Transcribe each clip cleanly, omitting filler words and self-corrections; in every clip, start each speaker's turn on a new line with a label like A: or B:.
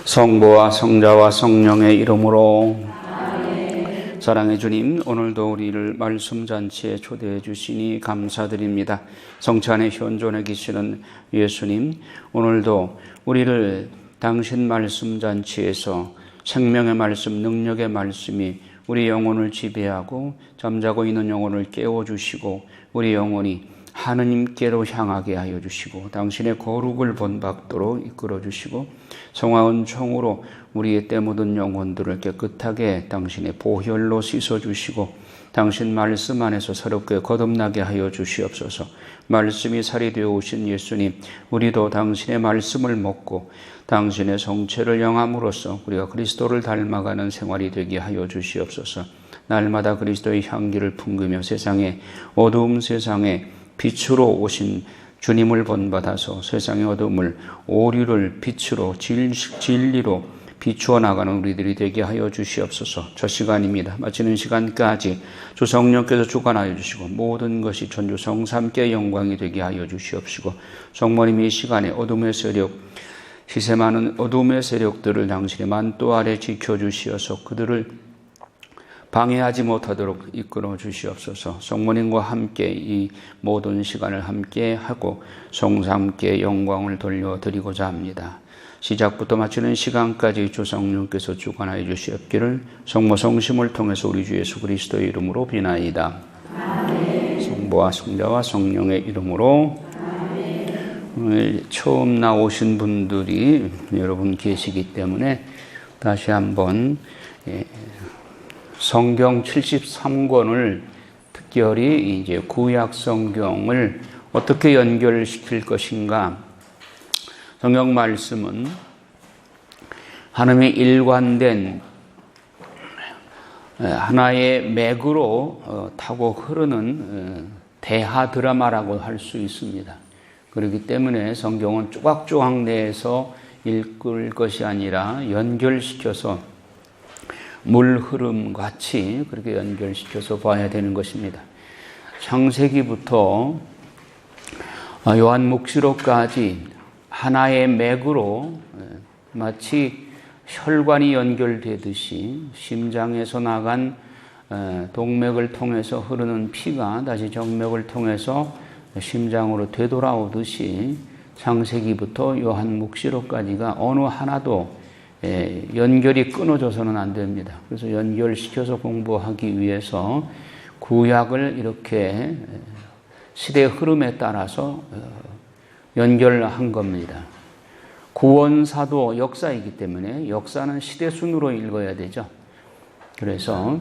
A: 성부와 성자와 성령의 이름으로. 아멘. 사랑의 주님, 오늘도 우리를 말씀잔치에 초대해 주시니 감사드립니다. 성찬의 현존에 계시는 예수님, 오늘도 우리를 당신 말씀잔치에서 생명의 말씀, 능력의 말씀이 우리 영혼을 지배하고 잠자고 있는 영혼을 깨워주시고 우리 영혼이 하느님께로 향하게 하여 주시고 당신의 거룩을 본받도록 이끌어 주시고 성화은 총으로 우리의 때 묻은 영혼들을 깨끗하게 당신의 보혈로 씻어 주시고 당신 말씀 안에서 새롭게 거듭나게 하여 주시옵소서. 말씀이 살이 되어 오신 예수님, 우리도 당신의 말씀을 먹고 당신의 성체를 영함으로써 우리가 그리스도를 닮아가는 생활이 되게 하여 주시옵소서. 날마다 그리스도의 향기를 풍기며 세상에 어두운 세상에 빛으로 오신 주님을 본받아서 세상의 어둠을 오류를 빛으로 진리로 비추어 나가는 우리들이 되게 하여 주시옵소서. 저 시간입니다. 마치는 시간까지 주 성령께서 주관하여 주시고 모든 것이 전주 성삼께 영광이 되게 하여 주시옵시고 성모님 이 시간에 어둠의 세력 시세 많은 어둠의 세력들을 당신의 만도 아래 지켜주시어서 그들을 방해하지 못하도록 이끌어 주시옵소서. 성모님과 함께 이 모든 시간을 함께 하고 성삼께 영광을 돌려드리고자 합니다. 시작부터 마치는 시간까지 주 성령께서 주관하여 주시옵기를 성모 성심을 통해서 우리 주 예수 그리스도의 이름으로 비나이다. 아멘. 성부와 성자와 성령의 이름으로. 아멘. 오늘 처음 나오신 분들이 여러분 계시기 때문에 다시 한번 성경 73권을 특별히 이제 구약 성경을 어떻게 연결시킬 것인가. 성경 말씀은 하나님의 일관된 하나의 맥으로 타고 흐르는 대하 드라마라고 할 수 있습니다. 그렇기 때문에 성경은 조각조각 내에서 읽을 것이 아니라 연결시켜서 물 흐름 같이 그렇게 연결시켜서 봐야 되는 것입니다. 창세기부터 요한묵시록까지 하나의 맥으로 마치 혈관이 연결되듯이 심장에서 나간 동맥을 통해서 흐르는 피가 다시 정맥을 통해서 심장으로 되돌아오듯이 창세기부터 요한묵시록까지가 어느 하나도 연결이 끊어져서는 안 됩니다. 그래서 연결시켜서 공부하기 위해서 구약을 이렇게 시대 흐름에 따라서 연결한 겁니다. 구원사도 역사이기 때문에 역사는 시대 순으로 읽어야 되죠. 그래서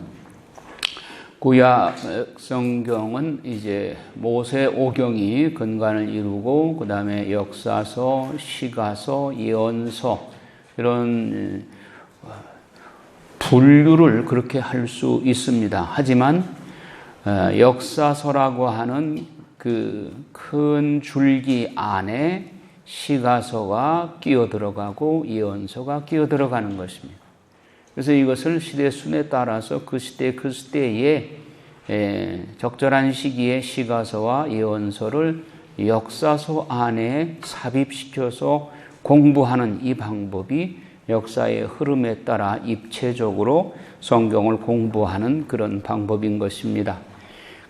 A: 구약 성경은 이제 모세 오경이 근간을 이루고 그 다음에 역사서, 시가서, 예언서 이런 분류를 그렇게 할 수 있습니다. 하지만 역사서라고 하는 그 큰 줄기 안에 시가서가 끼어 들어가고 예언서가 끼어 들어가는 것입니다. 그래서 이것을 시대 순에 따라서 그 시대에 적절한 시기에 시가서와 예언서를 역사서 안에 삽입시켜서 공부하는 이 방법이 역사의 흐름에 따라 입체적으로 성경을 공부하는 그런 방법인 것입니다.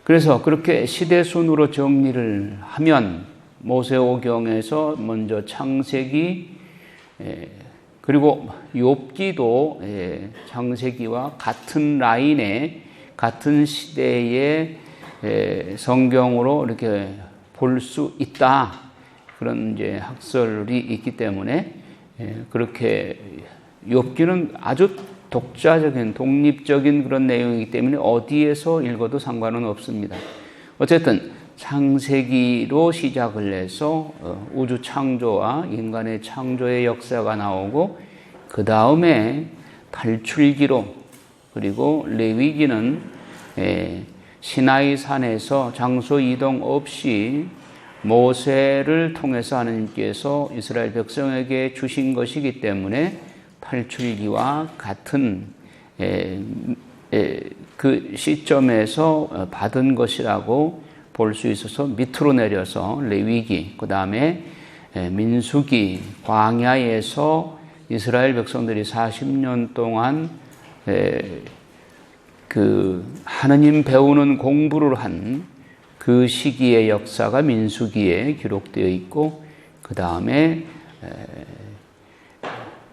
A: 그래서 그렇게 시대순으로 정리를 하면 모세오경에서 먼저 창세기 그리고 욥기도 창세기와 같은 라인에 같은 시대의 성경으로 이렇게 볼 수 있다. 그런 이제 학설이 있기 때문에 그렇게 욥기는 아주 독자적인 독립적인 그런 내용이기 때문에 어디에서 읽어도 상관은 없습니다. 어쨌든 창세기로 시작을 해서 우주 창조와 인간의 창조의 역사가 나오고 그 다음에 탈출기로 그리고 레위기는 시나이 산에서 장소 이동 없이 모세를 통해서 하나님께서 이스라엘 백성에게 주신 것이기 때문에 탈출기와 같은 그 시점에서 받은 것이라고 볼 수 있어서 밑으로 내려서 레위기, 그 다음에 민수기, 광야에서 이스라엘 백성들이 40년 동안 그 하느님 배우는 공부를 한 그 시기의 역사가 민수기에 기록되어 있고, 그 다음에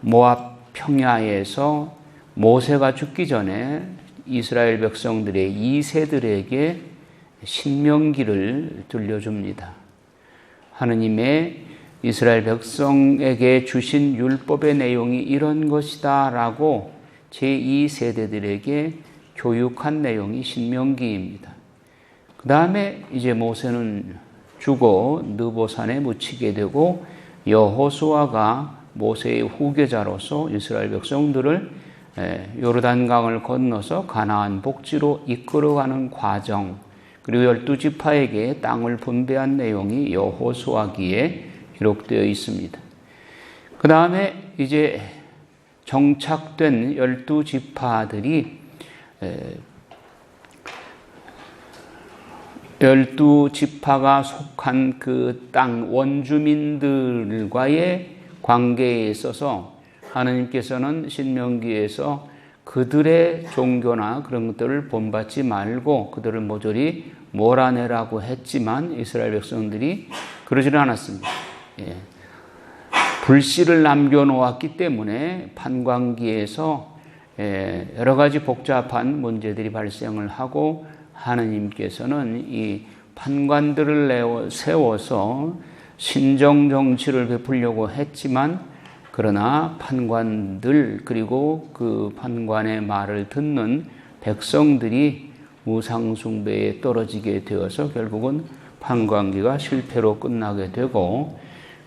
A: 모압 평야에서 모세가 죽기 전에 이스라엘 백성들의 2세들에게 신명기를 들려줍니다. 하느님의 이스라엘 백성에게 주신 율법의 내용이 이런 것이다 라고 제2세대들에게 교육한 내용이 신명기입니다. 그 다음에 이제 모세는 죽어 느보산에 묻히게 되고, 여호수아가 모세의 후계자로서 이스라엘 백성들을 요르단강을 건너서 가나안 복지로 이끌어가는 과정, 그리고 12지파에게 땅을 분배한 내용이 여호수아기에 기록되어 있습니다. 그 다음에 이제 정착된 12지파들이 12지파가 속한 그 땅 원주민들과의 관계에 있어서 하나님께서는 신명기에서 그들의 종교나 그런 것들을 본받지 말고 그들을 모조리 몰아내라고 했지만 이스라엘 백성들이 그러지는 않았습니다. 불씨를 남겨놓았기 때문에 판관기에서 여러 가지 복잡한 문제들이 발생을 하고, 하느님께서는 이 판관들을 세워서 신정정치를 베풀려고 했지만, 그러나 판관들 그리고 그 판관의 말을 듣는 백성들이 우상숭배에 떨어지게 되어서 결국은 판관기가 실패로 끝나게 되고,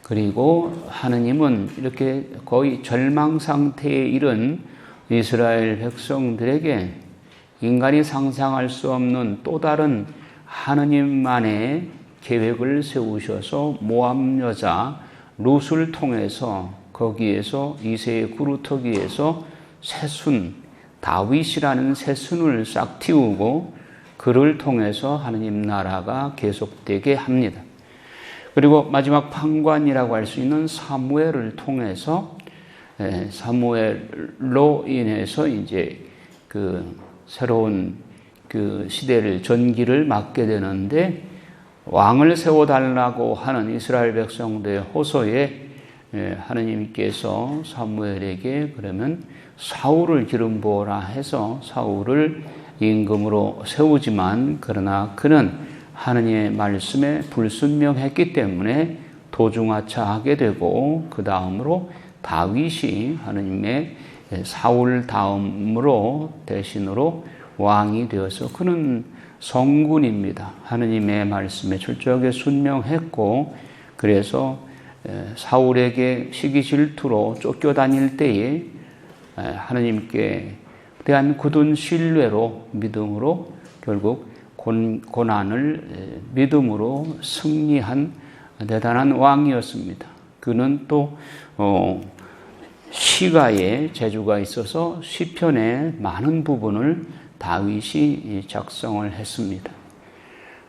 A: 그리고 하느님은 이렇게 거의 절망 상태에 이른 이스라엘 백성들에게 인간이 상상할 수 없는 또 다른 하느님만의 계획을 세우셔서 모압 여자 룻을 통해서 거기에서 이새의 구루터기에서 새순 다윗이라는 새순을 싹 틔우고 그를 통해서 하느님 나라가 계속되게 합니다. 그리고 마지막 판관이라고 할 수 있는 사무엘을 통해서 사무엘로 인해서 이제 그 새로운 그 시대를 전기를 맞게 되는데, 왕을 세워달라고 하는 이스라엘 백성들의 호소에 하느님께서 사무엘에게 그러면 사울을 기름 부어라 해서 사울을 임금으로 세우지만, 그러나 그는 하느님의 말씀에 불순명했기 때문에 도중하차하게 되고, 그 다음으로 다윗이 하느님의 사울 다음으로 대신으로 왕이 되어서 그는 성군입니다. 하느님의 말씀에 철저하게 순명했고, 그래서 사울에게 시기 질투로 쫓겨다닐 때에 하느님께 대한 굳은 신뢰로 믿음으로 결국 고난을 믿음으로 승리한 대단한 왕이었습니다. 그는 또 시가에 재주가 있어서 시편의 많은 부분을 다윗이 작성을 했습니다.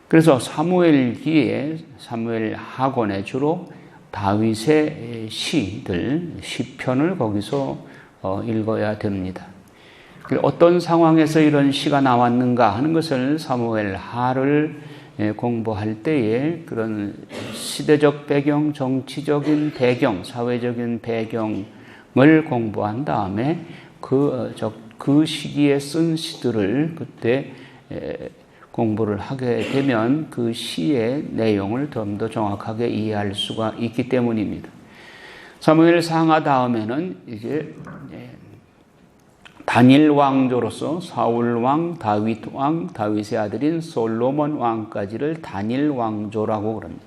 A: 그래서 사무엘기에 사무엘 학원에 주로 다윗의 시들, 시편을 거기서 읽어야 됩니다. 어떤 상황에서 이런 시가 나왔는가 하는 것을 사무엘 하를 공부할 때에 그런 시대적 배경, 정치적인 배경, 사회적인 배경을 공부한 다음에 그 시기에 쓴 시들을 그때 공부를 하게 되면 그 시의 내용을 좀 더 정확하게 이해할 수가 있기 때문입니다. 사무엘 상하 다음에는 이제 다닐 왕조로서 사울 왕, 다윗 왕, 다윗의 아들인 솔로몬 왕까지를 다닐 왕조라고 그럽니다.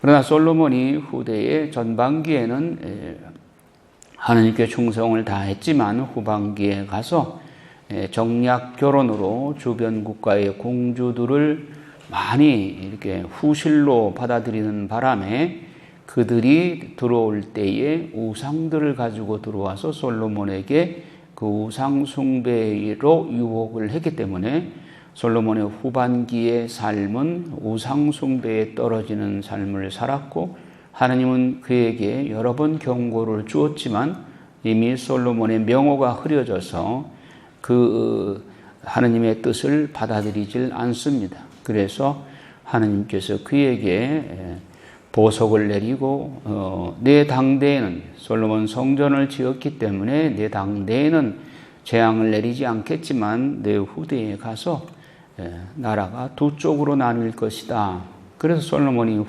A: 그러나 솔로몬이 후대의 전반기에는 하느님께 충성을 다했지만 후반기에 가서 정략 결혼으로 주변 국가의 공주들을 많이 이렇게 후실로 받아들이는 바람에 그들이 들어올 때에 우상들을 가지고 들어와서 솔로몬에게 그 우상 숭배로 유혹을 했기 때문에 솔로몬의 후반기의 삶은 우상 숭배에 떨어지는 삶을 살았고 하나님은 그에게 여러 번 경고를 주었지만 이미 솔로몬의 명호가 흐려져서 그 하나님의 뜻을 받아들이질 않습니다. 그래서 하나님께서 그에게 보석을 내리고 내 당대에는 솔로몬 성전을 지었기 때문에 내 당대에는 재앙을 내리지 않겠지만 내 후대에 가서 나라가 두 쪽으로 나뉠 것이다. 그래서 솔로몬이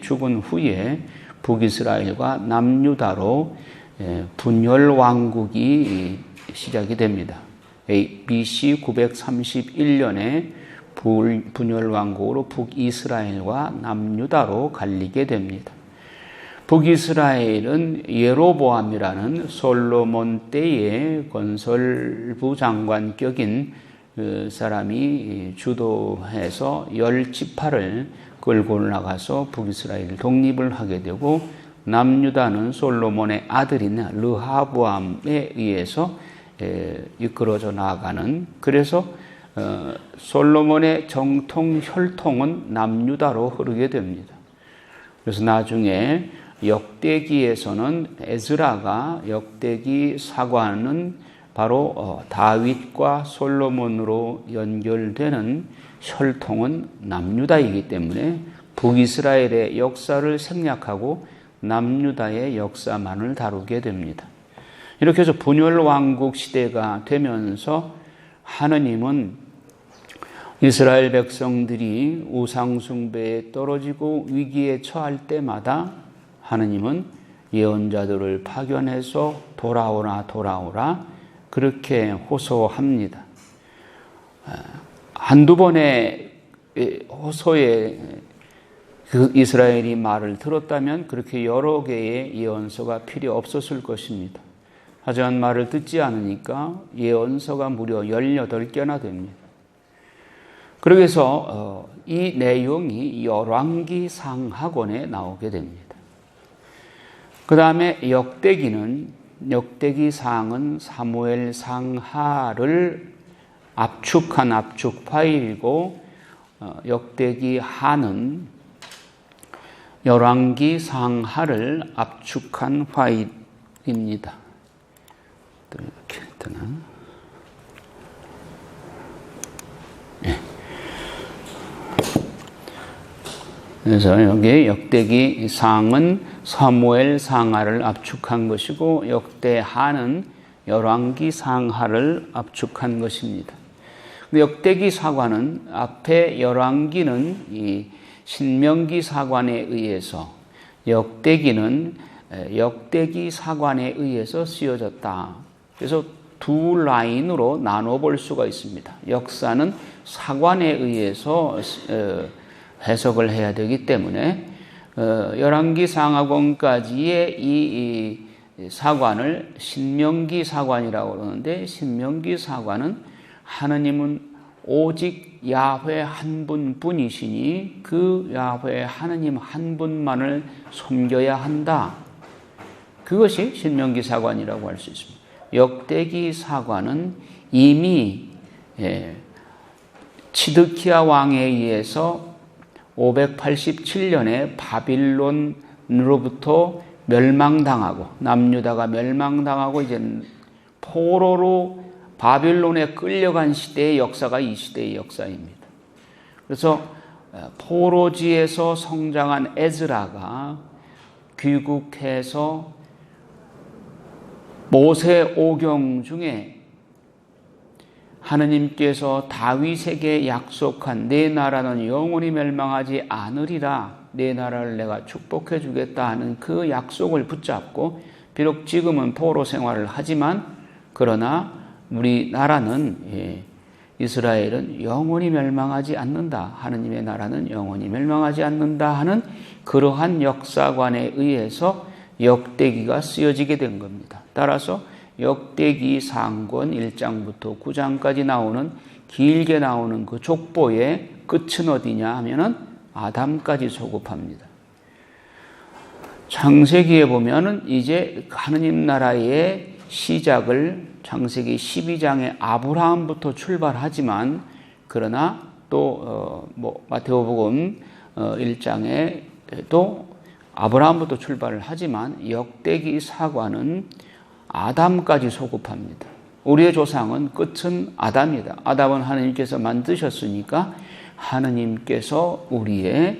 A: 죽은 후에 북이스라엘과 남유다로 분열 왕국이 시작이 됩니다. BC 931년에 분열 왕국으로 북이스라엘과 남유다로 갈리게 됩니다. 북이스라엘은 예로보암이라는 솔로몬 때의 건설부 장관격인 사람이 주도해서 10지파를 끌고 올라가서 북이스라엘 독립을 하게 되고, 남유다는 솔로몬의 아들인 르하보암에 의해서 이끌어져 나아가는, 그래서 솔로몬의 정통 혈통은 남유다로 흐르게 됩니다. 그래서 나중에 역대기에서는 에스라가 역대기 사관은 바로 다윗과 솔로몬으로 연결되는 혈통은 남유다이기 때문에 북이스라엘의 역사를 생략하고 남유다의 역사만을 다루게 됩니다. 이렇게 해서 분열 왕국 시대가 되면서 하느님은 이스라엘 백성들이 우상 숭배에 떨어지고 위기에 처할 때마다 하느님은 예언자들을 파견해서 돌아오라 그렇게 호소합니다. 한두 번의 호소에 그 이스라엘이 말을 들었다면 그렇게 여러 개의 예언서가 필요 없었을 것입니다. 하지만 말을 듣지 않으니까 예언서가 무려 18개나 됩니다. 그래서 이 내용이 열왕기 상하권에 나오게 됩니다. 그 다음에 역대기 상은 사무엘 상하를 압축한 압축 파일이고, 역대기 하는 열왕기 상하를 압축한 파일입니다. 또 이렇게 되나? 네. 그래서 여기 역대기 상은 사무엘 상하를 압축한 것이고, 역대하는 열왕기 상하를 압축한 것입니다. 역대기 사관은 앞에 열왕기는 이 신명기 사관에 의해서, 역대기는 역대기 사관에 의해서 쓰여졌다. 그래서 두 라인으로 나눠 볼 수가 있습니다. 역사는 사관에 의해서 해석을 해야 되기 때문에 열왕기 상하권까지의 이 사관을 신명기 사관이라고 그러는데, 신명기 사관은 하느님은 오직 야훼 한 분뿐이시니 그 야훼 하느님 한 분만을 섬겨야 한다. 그것이 신명기 사관이라고 할 수 있습니다. 역대기 사관은 이미 치드키야 왕에 의해서 587년에 바빌론으로부터 멸망당하고, 남유다가 멸망당하고 이제 포로로 바빌론에 끌려간 시대의 역사가 이 시대의 역사입니다. 그래서 포로지에서 성장한 에스라가 귀국해서 모세 오경 중에 하느님께서 다윗에게 약속한 내 나라는 영원히 멸망하지 않으리라, 내 나라를 내가 축복해 주겠다 하는 그 약속을 붙잡고, 비록 지금은 포로 생활을 하지만 그러나 우리 나라는, 이스라엘은 영원히 멸망하지 않는다, 하느님의 나라는 영원히 멸망하지 않는다 하는 그러한 역사관에 의해서 역대기가 쓰여지게 된 겁니다. 따라서 역대기 상권 1장부터 9장까지 나오는, 길게 나오는 그 족보의 끝은 어디냐 하면은 아담까지 소급합니다. 창세기에 보면은 이제 하느님 나라의 시작을 창세기 12장의 아브라함부터 출발하지만, 그러나 또 마태복음 1장에 또 아브라함부터 출발을 하지만 역대기 사관은 아담까지 소급합니다. 우리의 조상은 끝은 아담이다. 아담은 하나님께서 만드셨으니까 하나님께서 우리의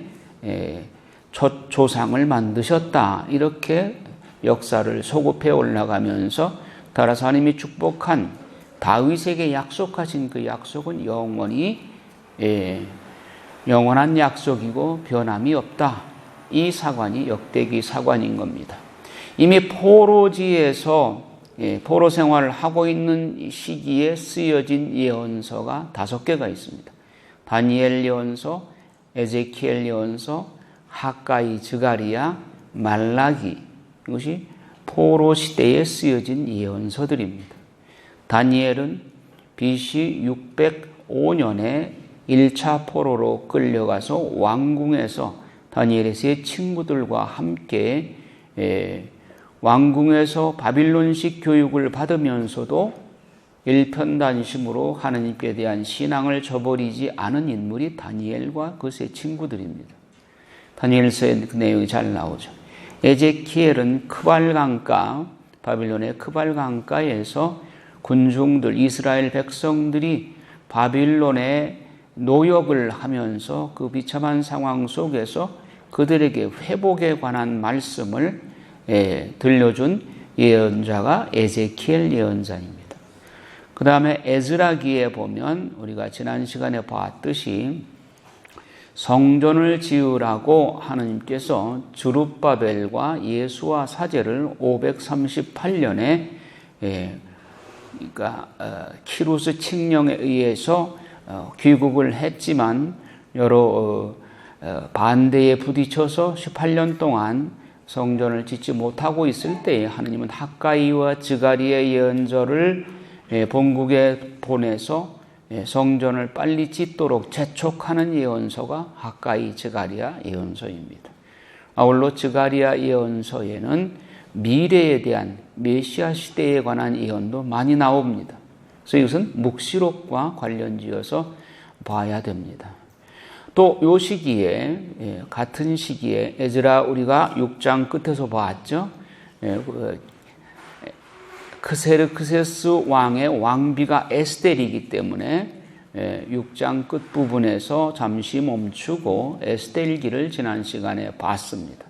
A: 첫 조상을 만드셨다. 이렇게 역사를 소급해 올라가면서 따라서 하나님이 축복한 다윗에게 약속하신 그 약속은 영원한 약속이고 변함이 없다. 이 사관이 역대기 사관인 겁니다. 이미 포로지에서 포로 생활을 하고 있는 시기에 쓰여진 예언서가 5개가 있습니다. 다니엘 예언서, 에제키엘 예언서, 하가이, 스가랴, 말라기. 이것이 포로 시대에 쓰여진 예언서들입니다. 다니엘은 BC 605년에 1차 포로로 끌려가서 왕궁에서 다니엘의 세 친구들과 함께 왕궁에서 바빌론식 교육을 받으면서도 일편단심으로 하나님께 대한 신앙을 저버리지 않은 인물이 다니엘과 그 세 친구들입니다. 다니엘서의 그 내용이 잘 나오죠. 에제키엘은 크발강가, 바빌론의 크발강가에서 군중들, 이스라엘 백성들이 바빌론의 노역을 하면서 그 비참한 상황 속에서 그들에게 회복에 관한 말씀을 들려준 예언자가 에제키엘 예언자입니다. 그 다음에 에스라기에 보면 우리가 지난 시간에 봤듯이 성전을 지으라고 하나님께서 스룹바벨과 예수와 사제를 538년에 그러니까 키루스 칙령에 의해서 귀국을 했지만 여러 반대에 부딪혀서 18년 동안 성전을 짓지 못하고 있을 때에 하나님은 하가이와 스가랴의 예언자를 본국에 보내서 성전을 빨리 짓도록 재촉하는 예언서가 하가이 스가랴 예언서입니다. 아울러 스가랴 예언서에는 미래에 대한 메시아 시대에 관한 예언도 많이 나옵니다. 그래서 이것은 묵시록과 관련지어서 봐야 됩니다. 또 이 시기에 같은 시기에 에스라 우리가 6장 끝에서 봤죠. 크세르크세스 왕의 왕비가 에스텔이기 때문에 6장 끝부분에서 잠시 멈추고 에스텔기를 지난 시간에 봤습니다.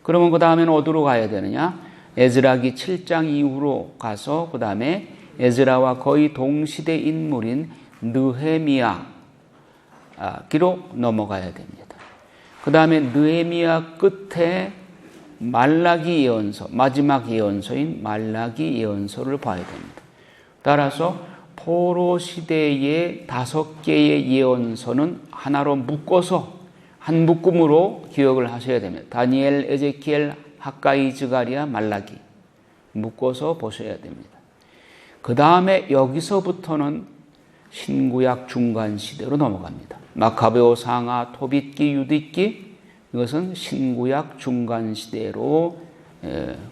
A: 그러면 그 다음에는 어디로 가야 되느냐? 에스라기 7장 이후로 가서 그 다음에 에스라와 거의 동시대 인물인 느헤미야기로 넘어가야 됩니다. 그 다음에 느헤미야 끝에 말라기 예언서, 마지막 예언서인 말라기 예언서를 봐야 됩니다. 따라서 포로 시대의 5개의 예언서는 하나로 묶어서 한 묶음으로 기억을 하셔야 됩니다. 다니엘, 에제키엘, 하가이, 스가랴, 말라기 묶어서 보셔야 됩니다. 그 다음에 여기서부터는 신구약 중간 시대로 넘어갑니다. 마카베오 상하, 토빗기, 유디기 이것은 신구약 중간 시대로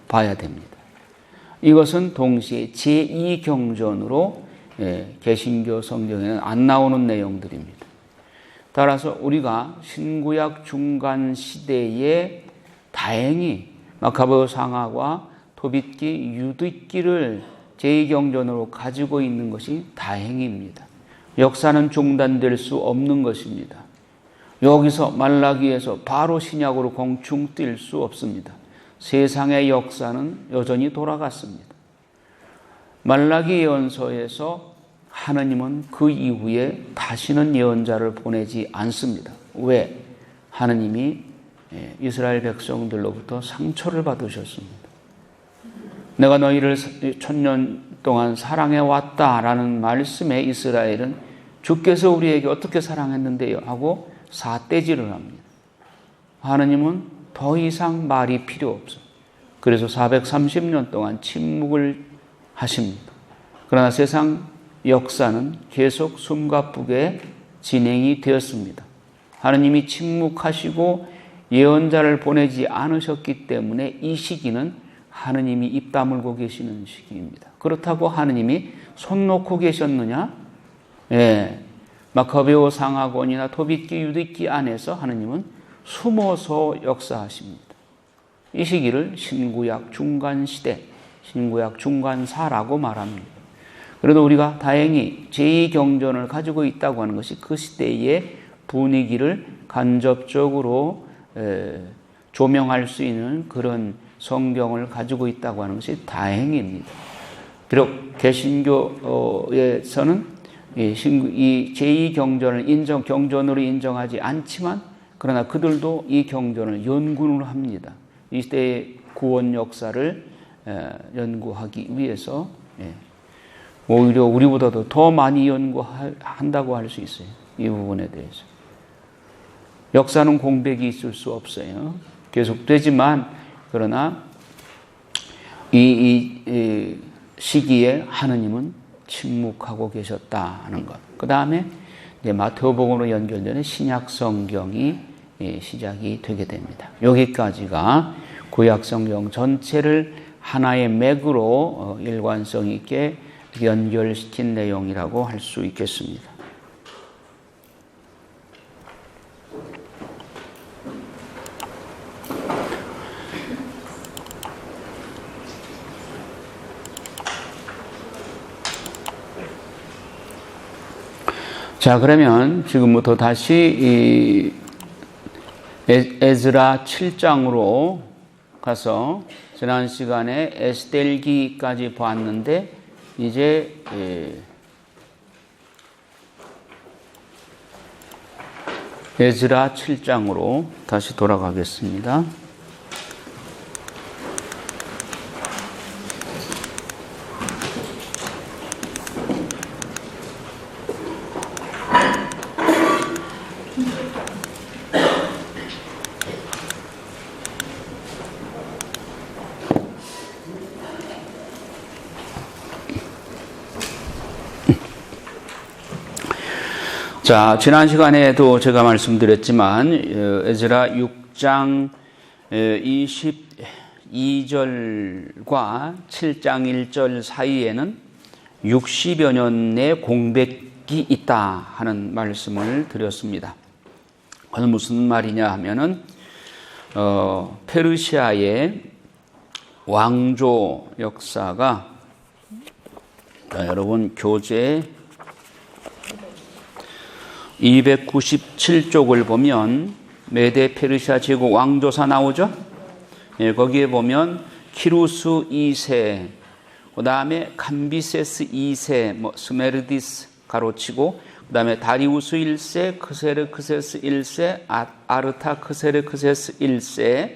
A: 봐야 됩니다. 이것은 동시에 제2경전으로 개신교 성경에는 안 나오는 내용들입니다. 따라서 우리가 신구약 중간 시대에 다행히 마카베오 상하와 토빗기, 유디기를 제2경전으로 가지고 있는 것이 다행입니다. 역사는 중단될 수 없는 것입니다. 여기서 말라기에서 바로 신약으로 공충 뛸 수 없습니다. 세상의 역사는 여전히 돌아갔습니다. 말라기 예언서에서 하나님은 그 이후에 다시는 예언자를 보내지 않습니다. 왜? 하나님이 이스라엘 백성들로부터 상처를 받으셨습니다. 내가 너희를 1000년 동안 사랑해왔다라는 말씀에 이스라엘은 주께서 우리에게 어떻게 사랑했는데요? 하고 삿대질을 합니다. 하나님은 더 이상 말이 필요 없어요. 그래서 430년 동안 침묵을 하십니다. 그러나 세상 역사는 계속 숨가쁘게 진행이 되었습니다. 하나님이 침묵하시고 예언자를 보내지 않으셨기 때문에 이 시기는 하느님이 입 다물고 계시는 시기입니다. 그렇다고 하느님이 손 놓고 계셨느냐? 마카베오 상하권이나 토빗기, 유디기 안에서 하느님은 숨어서 역사하십니다. 이 시기를 신구약 중간시대, 신구약 중간사라고 말합니다. 그래도 우리가 다행히 제2경전을 가지고 있다고 하는 것이 그 시대의 분위기를 간접적으로 조명할 수 있는 그런 성경을 가지고 있다고 하는 것이 다행입니다. 비록 개신교에서는 이 제2경전을 경전으로 인정하지 않지만 그러나 그들도 이 경전을 연구를 합니다. 이 시대의 구원 역사를 연구하기 위해서 오히려 우리보다도 더 많이 연구한다고 할 수 있어요. 이 부분에 대해서. 역사는 공백이 있을 수 없어요. 계속되지만 그러나 이 시기에 하느님은 침묵하고 계셨다 하는 것. 그 다음에 마태복음으로 연결되는 신약 성경이 시작이 되게 됩니다. 여기까지가 구약 성경 전체를 하나의 맥으로 일관성 있게 연결시킨 내용이라고 할 수 있겠습니다. 자, 그러면 지금부터 다시 에즈라 7장으로 가서 지난 시간에 에스겔기까지 봤는데 이제 에즈라 7장으로 다시 돌아가겠습니다. 자, 지난 시간에도 제가 말씀드렸지만 에즈라 6장 22절과 7장 1절 사이에는 60여 년의 공백이 있다 하는 말씀을 드렸습니다. 그건 무슨 말이냐 하면은 페르시아의 왕조 역사가 여러분 교재 297쪽을 보면 메데 페르시아 제국 왕조사 나오죠? 예, 거기에 보면 키루스 2세, 그 다음에 감비세스 2세, 스메르디스 가로치고, 그 다음에 다리우스 1세, 크세르크세스 1세, 아르타크세르크세스 1세,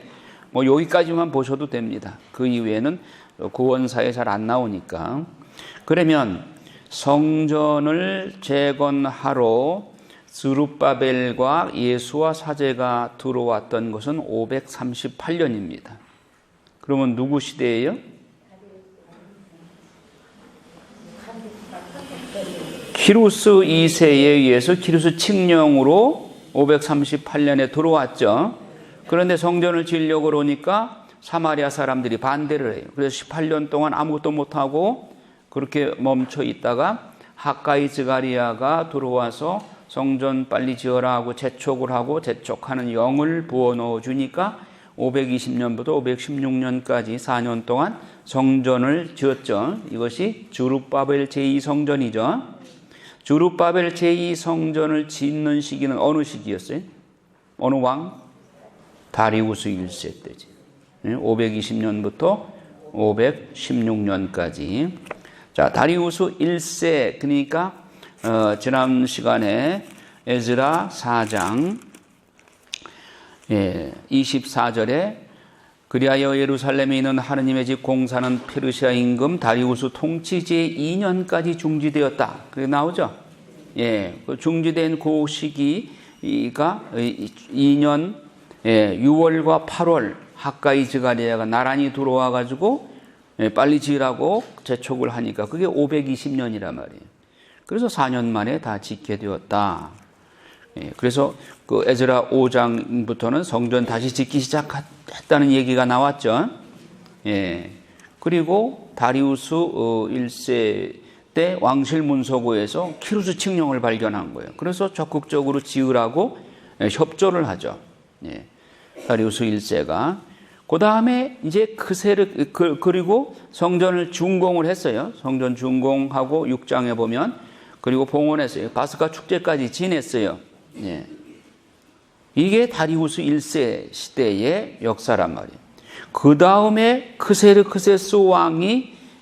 A: 여기까지만 보셔도 됩니다. 그 이후에는 구원사에 잘 안 나오니까. 그러면 성전을 재건하러 스룹바벨과 예수와 사제가 들어왔던 것은 538년입니다. 그러면 누구 시대예요? 키루스 2세에 의해서 키루스 칙령으로 538년에 들어왔죠. 그런데 성전을 지으려고 그러니까 사마리아 사람들이 반대를 해요. 그래서 18년 동안 아무것도 못하고 그렇게 멈춰 있다가 하가이 스가리야가 들어와서 성전 빨리 지어라 하고 재촉을 하고 재촉하는 영을 부어넣어 주니까 520년부터 516년까지 4년 동안 성전을 지었죠. 이것이 주룹바벨 제2성전이죠. 주룹바벨 제2성전을 짓는 시기는 어느 시기였어요? 어느 왕? 다리우스 1세 때지. 520년부터 516년까지. 자, 다리우스 1세, 그러니까 지난 시간에 에즈라 4장 24절에 그리하여 예루살렘에 있는 하느님의 집 공사는 페르시아 임금 다리우스 통치 제2년까지 중지되었다. 그게 나오죠? 예, 그 중지된 그 시기가 2년 6월과 8월 하가이 스가리야가 나란히 들어와 가지고 빨리 지으라고 재촉을 하니까 그게 520년이란 말이에요. 그래서 4년 만에 다 짓게 되었다. 그래서 그 에즈라 5장부터는 성전 다시 짓기 시작했다는 얘기가 나왔죠. 그리고 다리우스 1세 때 왕실 문서고에서 키루스 칙령을 발견한 거예요. 그래서 적극적으로 지으라고 협조를 하죠. 다리우스 1세가. 그 다음에 이제 그리고 성전을 준공을 했어요. 성전 준공하고 6장에 보면, 그리고 봉헌했어요. 파스카 축제까지 지냈어요. 예. 이게 다리우스 1세 시대의 역사란 말이에요. 그 다음에 크세르크세스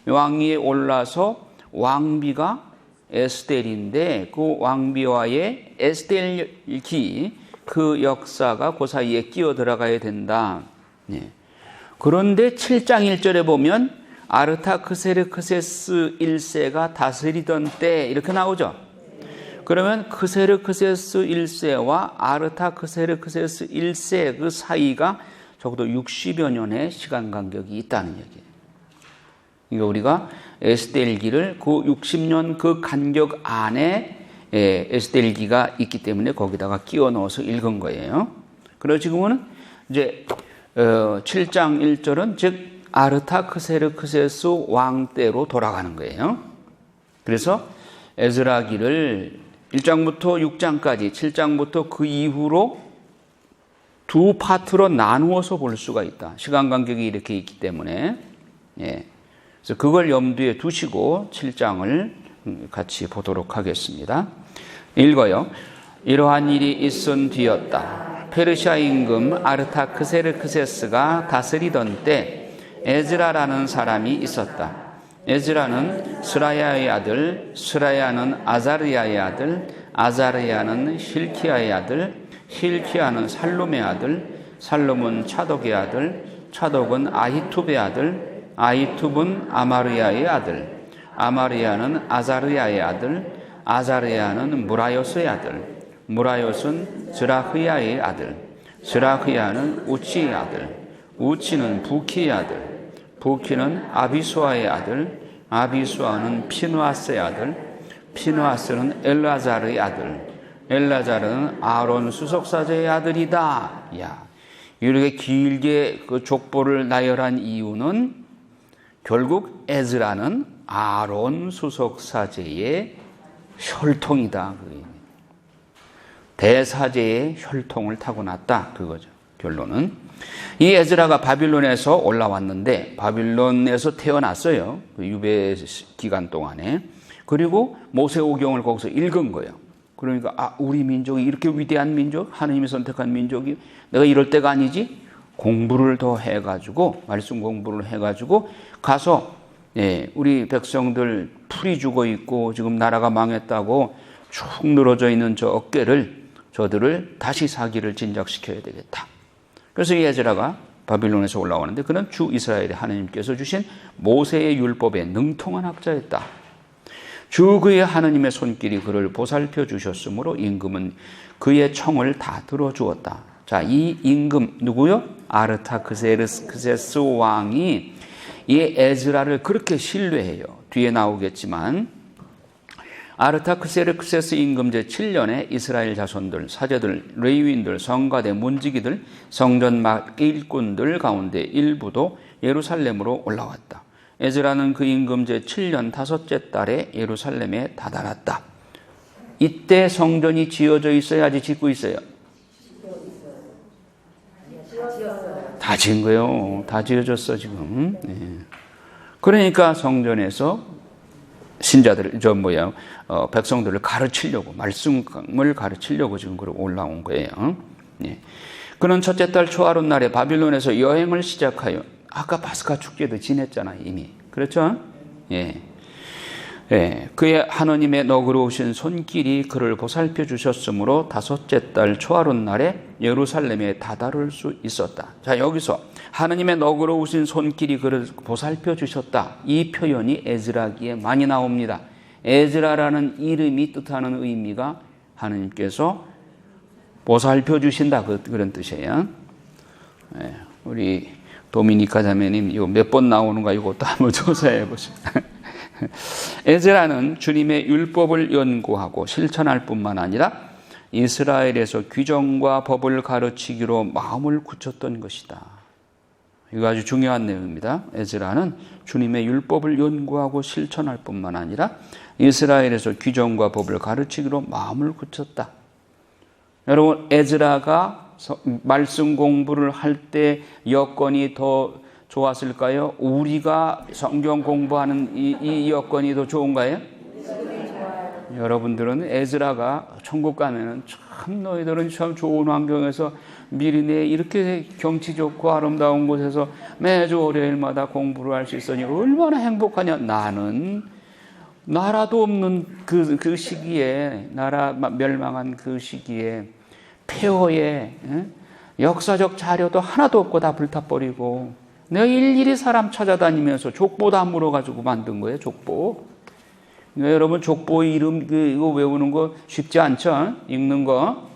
A: 왕위에 올라서 왕비가 에스텔인데, 그 왕비와의 에스텔기, 그 역사가 그 사이에 끼어 들어가야 된다. 예. 그런데 7장 1절에 보면 아르타크세르크세스 1세가 다스리던 때 이렇게 나오죠. 그러면 크세르크세스 1세와 아르타크세르크세스 1세 그 사이가 적어도 60여 년의 시간 간격이 있다는 얘기예요. 그러니까 우리가 에스텔기를 그 60년 그 간격 안에 에스텔기가 있기 때문에 거기다가 끼워 넣어서 읽은 거예요. 그리고 지금은 이제 7장 1절은 즉 아르타크세르크세스 왕 때로 돌아가는 거예요. 그래서 에스라기를 1장부터 6장까지 7장부터 그 이후로 두 파트로 나누어서 볼 수가 있다. 시간 간격이 이렇게 있기 때문에. 예. 그래서 그걸 염두에 두시고 7장을 같이 보도록 하겠습니다. 읽어요. 이러한 일이 있은 뒤였다. 페르시아 임금 아르타크세르크세스가 다스리던 때 에즈라라는 사람이 있었다. 에즈라는 스라야의 아들, 스라야는 아자르야의 아들, 아자르야는 힐키야의 아들, 힐키야는 살룸의 아들, 살룸은 차독의 아들, 차독은 아히투브의 아들, 아히투브는 아마르야의 아들, 아마르야는 아자르야의 아들, 아자르야는 무라요스의 아들, 무라요스는 스라흐야의 아들, 스라흐야는 우치의 아들, 우치는 부키의 아들, 부키는 아비수아의 아들, 아비수아는 피누아스의 아들, 피누아스는 엘라자르의 아들, 엘라자르는 아론 수석사제의 아들이다. 야, 이렇게 길게 그 족보를 나열한 이유는 결국 에즈라는 아론 수석사제의 혈통이다. 대사제의 혈통을 타고났다. 그거죠. 결론은. 이 에즈라가 바빌론에서 올라왔는데 바빌론에서 태어났어요. 그 유배 기간 동안에. 그리고 모세오경을 거기서 읽은 거예요. 그러니까 우리 민족이 이렇게 위대한 민족, 하느님이 선택한 민족이 내가 이럴 때가 아니지? 공부를 더 해가지고 말씀 공부를 해가지고 가서 우리 백성들 풀이 죽어 있고 지금 나라가 망했다고 축 늘어져 있는 저 어깨를 저들을 다시 사기를 진작시켜야 되겠다. 그래서 이 에즈라가 바빌론에서 올라오는데 그는 주 이스라엘의 하느님께서 주신 모세의 율법에 능통한 학자였다. 주 그의 하느님의 손길이 그를 보살펴 주셨으므로 임금은 그의 청을 다 들어주었다. 자, 이 임금 누구요? 아르타크세르크세스 왕이 이 에즈라를 그렇게 신뢰해요. 뒤에 나오겠지만 아르타크세르크세스 임금 제7년에 이스라엘 자손들, 사제들, 레위인들, 성가대, 문지기들, 성전 일꾼들 가운데 일부도 예루살렘으로 올라왔다. 에즈라는 그 임금 제7년 5째 달에 예루살렘에 다다랐다. 이때 성전이 지어져 있어요? 아직 짓고 있어요? 다 지은 거예요. 다 지어졌어 지금. 그러니까 성전에서 신자들, 백성들을 가르치려고, 말씀을 가르치려고 지금 그러고 올라온 거예요. 그는 첫째 달 초하룻 날에 바빌론에서 여행을 시작하여, 아까 파스카 축제도 지냈잖아요, 이미. 그렇죠? 그의 하느님의 너그러우신 손길이 그를 보살펴 주셨으므로 5째 달 초하룻 날에 예루살렘에 다다를 수 있었다. 자, 여기서 하느님의 너그러우신 손길이 그를 보살펴 주셨다. 이 표현이 에즈라기에 많이 나옵니다. 에즈라라는 이름이 뜻하는 의미가 하느님께서 보살펴 주신다, 그런 뜻이에요. 우리 도미니카 자매님 이거 몇 번 나오는가 이것도 한번 조사해 보세요. 에즈라는 주님의 율법을 연구하고 실천할 뿐만 아니라 이스라엘에서 규정과 법을 가르치기로 마음을 굳혔던 것이다. 이거 아주 중요한 내용입니다. 에즈라는 주님의 율법을 연구하고 실천할 뿐만 아니라 이스라엘에서 규정과 법을 가르치기로 마음을 굳혔다. 여러분, 에즈라가 말씀 공부를 할 때 여건이 더 좋았을까요? 우리가 성경 공부하는 이 여건이 더 좋은가요? 여러분들은 에즈라가 천국 가면은 참 너희들은 참 좋은 환경에서 미리네 이렇게 경치 좋고 아름다운 곳에서 매주 월요일마다 공부를 할 수 있으니 얼마나 행복하냐. 나는 나라도 없는 그 시기에, 나라 멸망한 그 시기에 폐허에 역사적 자료도 하나도 없고 다 불타버리고 내가 일일이 사람 찾아다니면서 족보 다 물어가지고 만든 거예요. 족보. 여러분 족보 이름 이거 외우는 거 쉽지 않죠? 읽는 거.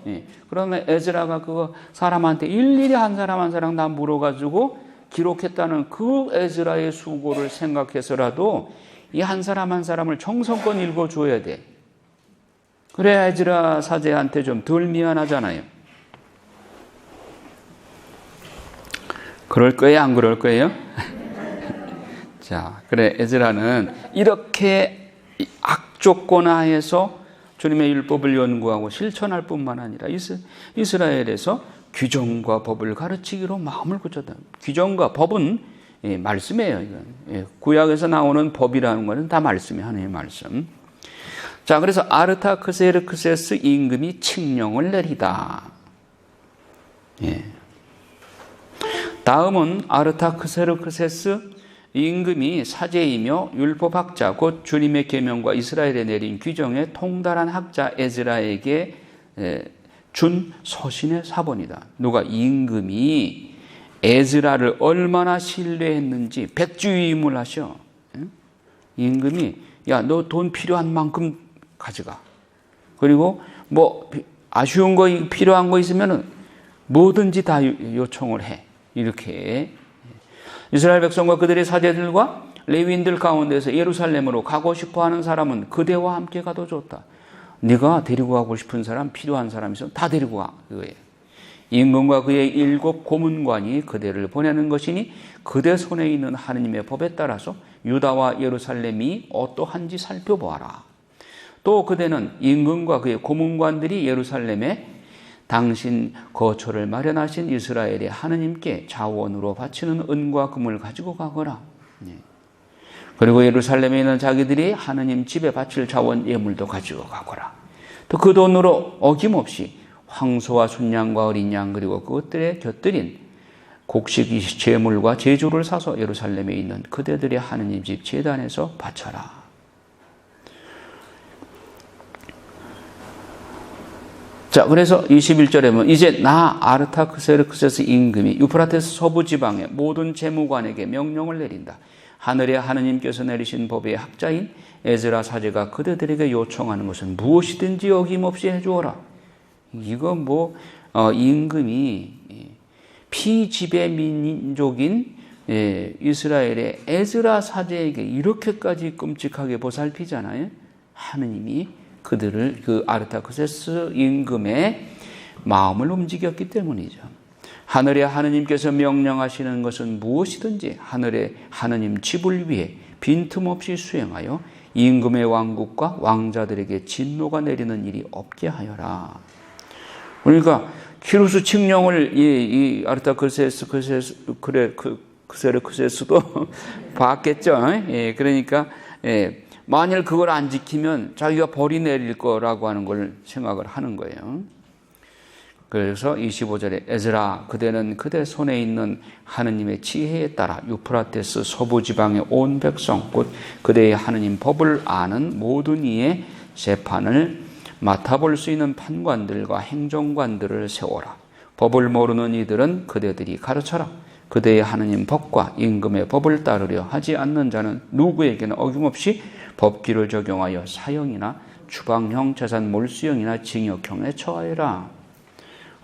A: 그러면 에즈라가 그거 사람한테 일일이 한 사람 한 사람 다 물어가지고 기록했다는 그 에즈라의 수고를 생각해서라도 이 한 사람 한 사람을 정성껏 읽어줘야 돼. 그래야 에즈라 사제한테 좀 덜 미안하잖아요. 그럴 거예요? 안 그럴 거예요? 자, 그래 에즈라는 이렇게 악조건 하에서 주님의 율법을 연구하고 실천할 뿐만 아니라 이스라엘에서 규정과 법을 가르치기로 마음을 굳혔다. 규정과 법은 말씀이에요. 이건. 구약에서 나오는 법이라는 것은 다 말씀이에요. 하나님의 말씀. 자, 그래서 아르타크세르크세스 임금이 칙령을 내리다. 다음은 아르타크세르크세스 임금이 사제이며 율법학자 곧 주님의 계명과 이스라엘에 내린 규정에 통달한 학자 에즈라에게 준 서신의 사본이다. 누가? 임금이 에즈라를 얼마나 신뢰했는지 백주임을 하셔. 임금이 야, 너 돈 필요한 만큼 가져가. 그리고 뭐 아쉬운 거 필요한 거 있으면은 뭐든지 다 요청을 해. 이렇게 이스라엘 백성과 그들의 사제들과 레위인들 가운데서 예루살렘으로 가고 싶어하는 사람은 그대와 함께 가도 좋다. 네가 데리고 가고 싶은 사람, 필요한 사람 있으면 다 데리고 가. 그거예요. 임금과 그의 7 고문관이 그대를 보내는 것이니 그대 손에 있는 하느님의 법에 따라서 유다와 예루살렘이 어떠한지 살펴보아라. 또 그대는 임금과 그의 고문관들이 예루살렘에 당신 거처를 마련하신 이스라엘의 하느님께 자원으로 바치는 은과 금을 가지고 가거라. 그리고 예루살렘에 있는 자기들이 하느님 집에 바칠 자원 예물도 가지고 가거라. 또 그 돈으로 어김없이 황소와 순양과 어린 양 그리고 그것들에 곁들인 곡식 제물과 제주를 사서 예루살렘에 있는 그대들의 하느님 집 제단에서 바쳐라. 자, 그래서 21절에 보면 이제 나 아르타크세르크세스 임금이 유프라테스 서부 지방의 모든 재무관에게 명령을 내린다. 하늘의 하느님께서 내리신 법의 학자인 에즈라 사제가 그대들에게 요청하는 것은 무엇이든지 어김없이 해주어라. 이거 임금이 피지배 민족인 이스라엘의 에즈라 사제에게 이렇게까지 끔찍하게 보살피잖아요. 하느님이 그들을 그 아르타크세스 임금의 마음을 움직였기 때문이죠. 하늘의 하느님께서 명령하시는 것은 무엇이든지 하늘의 하느님 집을 위해 빈틈없이 수행하여 임금의 왕국과 왕자들에게 진노가 내리는 일이 없게 하여라. 그러니까 키루스 칙령을 이 아르타크세스도 봤겠죠. 그러니까 만일 그걸 안 지키면 자기가 벌이 내릴 거라고 하는 걸 생각을 하는 거예요. 그래서 25절에 에즈라 그대는 그대 손에 있는 하느님의 지혜에 따라 유프라테스 서부 지방의 온 백성 곧 그대의 하느님 법을 아는 모든 이의 재판을 맡아볼 수 있는 판관들과 행정관들을 세워라. 법을 모르는 이들은 그대들이 가르쳐라. 그대의 하느님 법과 임금의 법을 따르려 하지 않는 자는 누구에게는 어김없이 법규를 적용하여 사형이나 추방형, 재산 몰수형이나 징역형에 처하여라.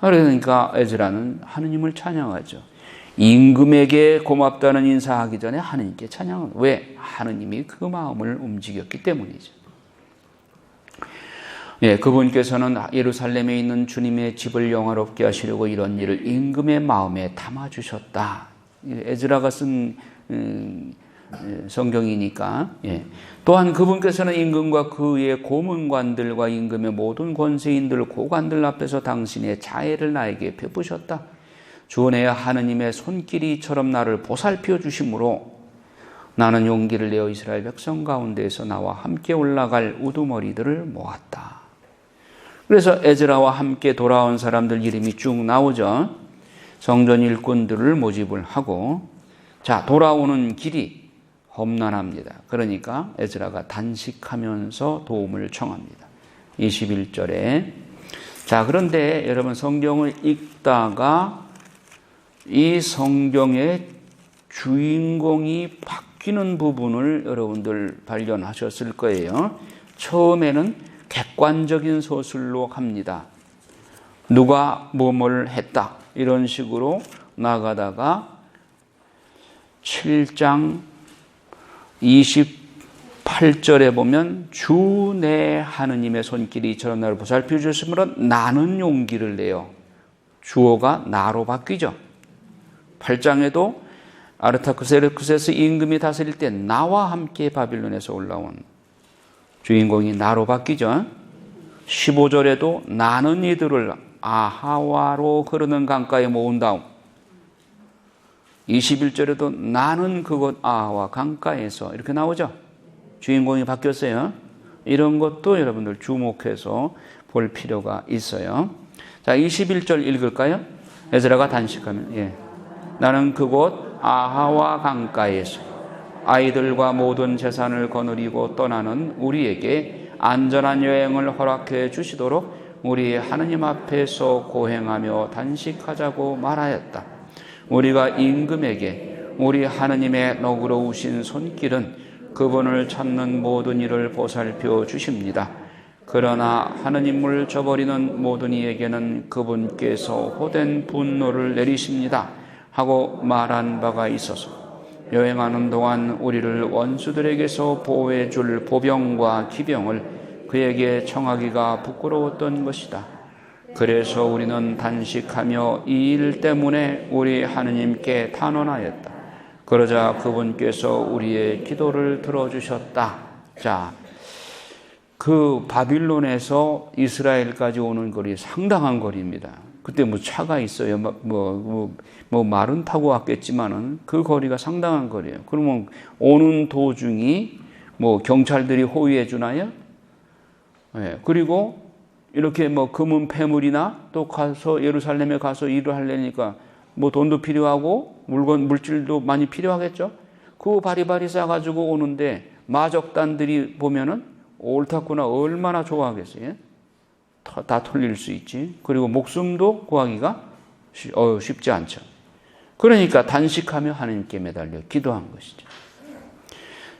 A: 그러니까 에즈라는 하느님을 찬양하죠. 임금에게 고맙다는 인사하기 전에 하느님께 찬양을. 왜? 하느님이 그 마음을 움직였기 때문이죠. 그분께서는 예루살렘에 있는 주님의 집을 영화롭게 하시려고 이런 일을 임금의 마음에 담아주셨다. 에즈라가 쓴 성경이니까. 또한 그분께서는 임금과 그의 고문관들과 임금의 모든 권세인들, 고관들 앞에서 당신의 자애를 나에게 베푸셨다. 주내 하느님의 손길이처럼 나를 보살펴 주심으로 나는 용기를 내어 이스라엘 백성 가운데에서 나와 함께 올라갈 우두머리들을 모았다. 그래서 에즈라와 함께 돌아온 사람들 이름이 쭉 나오죠. 성전 일꾼들을 모집을 하고, 자, 돌아오는 길이 험난합니다. 그러니까 에즈라가 단식하면서 도움을 청합니다. 21절에. 자, 그런데 여러분 성경을 읽다가 이 성경의 주인공이 바뀌는 부분을 여러분들 발견하셨을 거예요. 처음에는 객관적인 서술로 합니다. 누가 뭐뭘 했다 이런 식으로 나가다가 7장 28절에 보면 주 내 하느님의 손길이 이처럼 나를 보살펴 주심으로 나는 용기를 내어 주어가 나로 바뀌죠. 8장에도 아르타크세르크세스 임금이 다스릴 때 나와 함께 바빌론에서 올라온 주인공이 나로 바뀌죠. 15절에도 나는 이들을 아하와로 흐르는 강가에 모은 다음 21절에도 나는 그곳 아하와 강가에서 이렇게 나오죠. 주인공이 바뀌었어요. 이런 것도 여러분들 주목해서 볼 필요가 있어요. 자, 21절 읽을까요? 에스라가 단식하면 나는 그곳 아하와 강가에서 아이들과 모든 재산을 거느리고 떠나는 우리에게 안전한 여행을 허락해 주시도록 우리 하느님 앞에서 고행하며 단식하자고 말하였다. 우리가 임금에게 우리 하느님의 너그러우신 손길은 그분을 찾는 모든 이를 보살펴 주십니다. 그러나 하느님을 저버리는 모든 이에게는 그분께서 호된 분노를 내리십니다. 하고 말한 바가 있어서 여행하는 동안 우리를 원수들에게서 보호해 줄 보병과 기병을 그에게 청하기가 부끄러웠던 것이다. 그래서 우리는 단식하며 이 일 때문에 우리 하느님께 탄원하였다. 그러자 그분께서 우리의 기도를 들어주셨다. 자, 그 바빌론에서 이스라엘까지 오는 거리 상당한 거리입니다. 그때 뭐 차가 있어요. 뭐 말은 타고 왔겠지만은 그 거리가 상당한 거리예요. 그러면 오는 도중이 뭐 경찰들이 호위해 주나요? 그리고 이렇게 뭐 금은 폐물이나 또 가서 예루살렘에 가서 일을 하려니까 뭐 돈도 필요하고 물질도 많이 필요하겠죠. 그 바리바리 싸가지고 오는데 마적단들이 보면은 옳다구나 얼마나 좋아하겠어요. 다 털릴 수 있지. 그리고 목숨도 구하기가 쉽지 않죠. 그러니까 단식하며 하나님께 매달려 기도한 것이죠.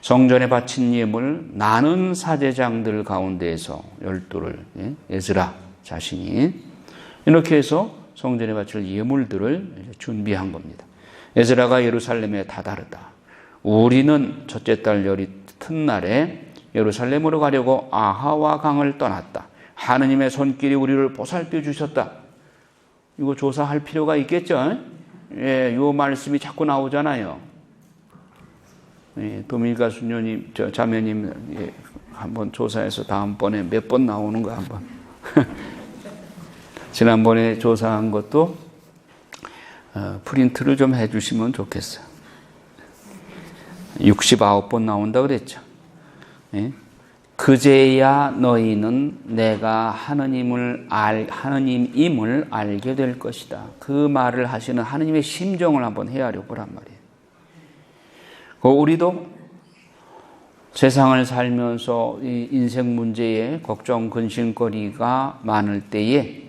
A: 성전에 바친 예물 나는 사제장들 가운데에서 12를 에스라 자신이 이렇게 해서 성전에 바칠 예물들을 준비한 겁니다. 에스라가 예루살렘에 다다르다. 우리는 첫째 달 열이 튼 날에 예루살렘으로 가려고 아하와 강을 떠났다. 하느님의 손길이 우리를 보살펴 주셨다. 이거 조사할 필요가 있겠죠? 이 말씀이 자꾸 나오잖아요. 도미니카 수녀님, 자매님 한번 조사해서 다음번에 몇 번 나오는 거 한번. 지난번에 조사한 것도 프린트를 좀 해주시면 좋겠어요. 69번 나온다 그랬죠. 그제야 너희는 내가 하느님임을 알게 될 것이다. 그 말을 하시는 하느님의 심정을 한번 헤아려 보란 말이에요. 우리도 세상을 살면서 이 인생 문제에 걱정, 근심거리가 많을 때에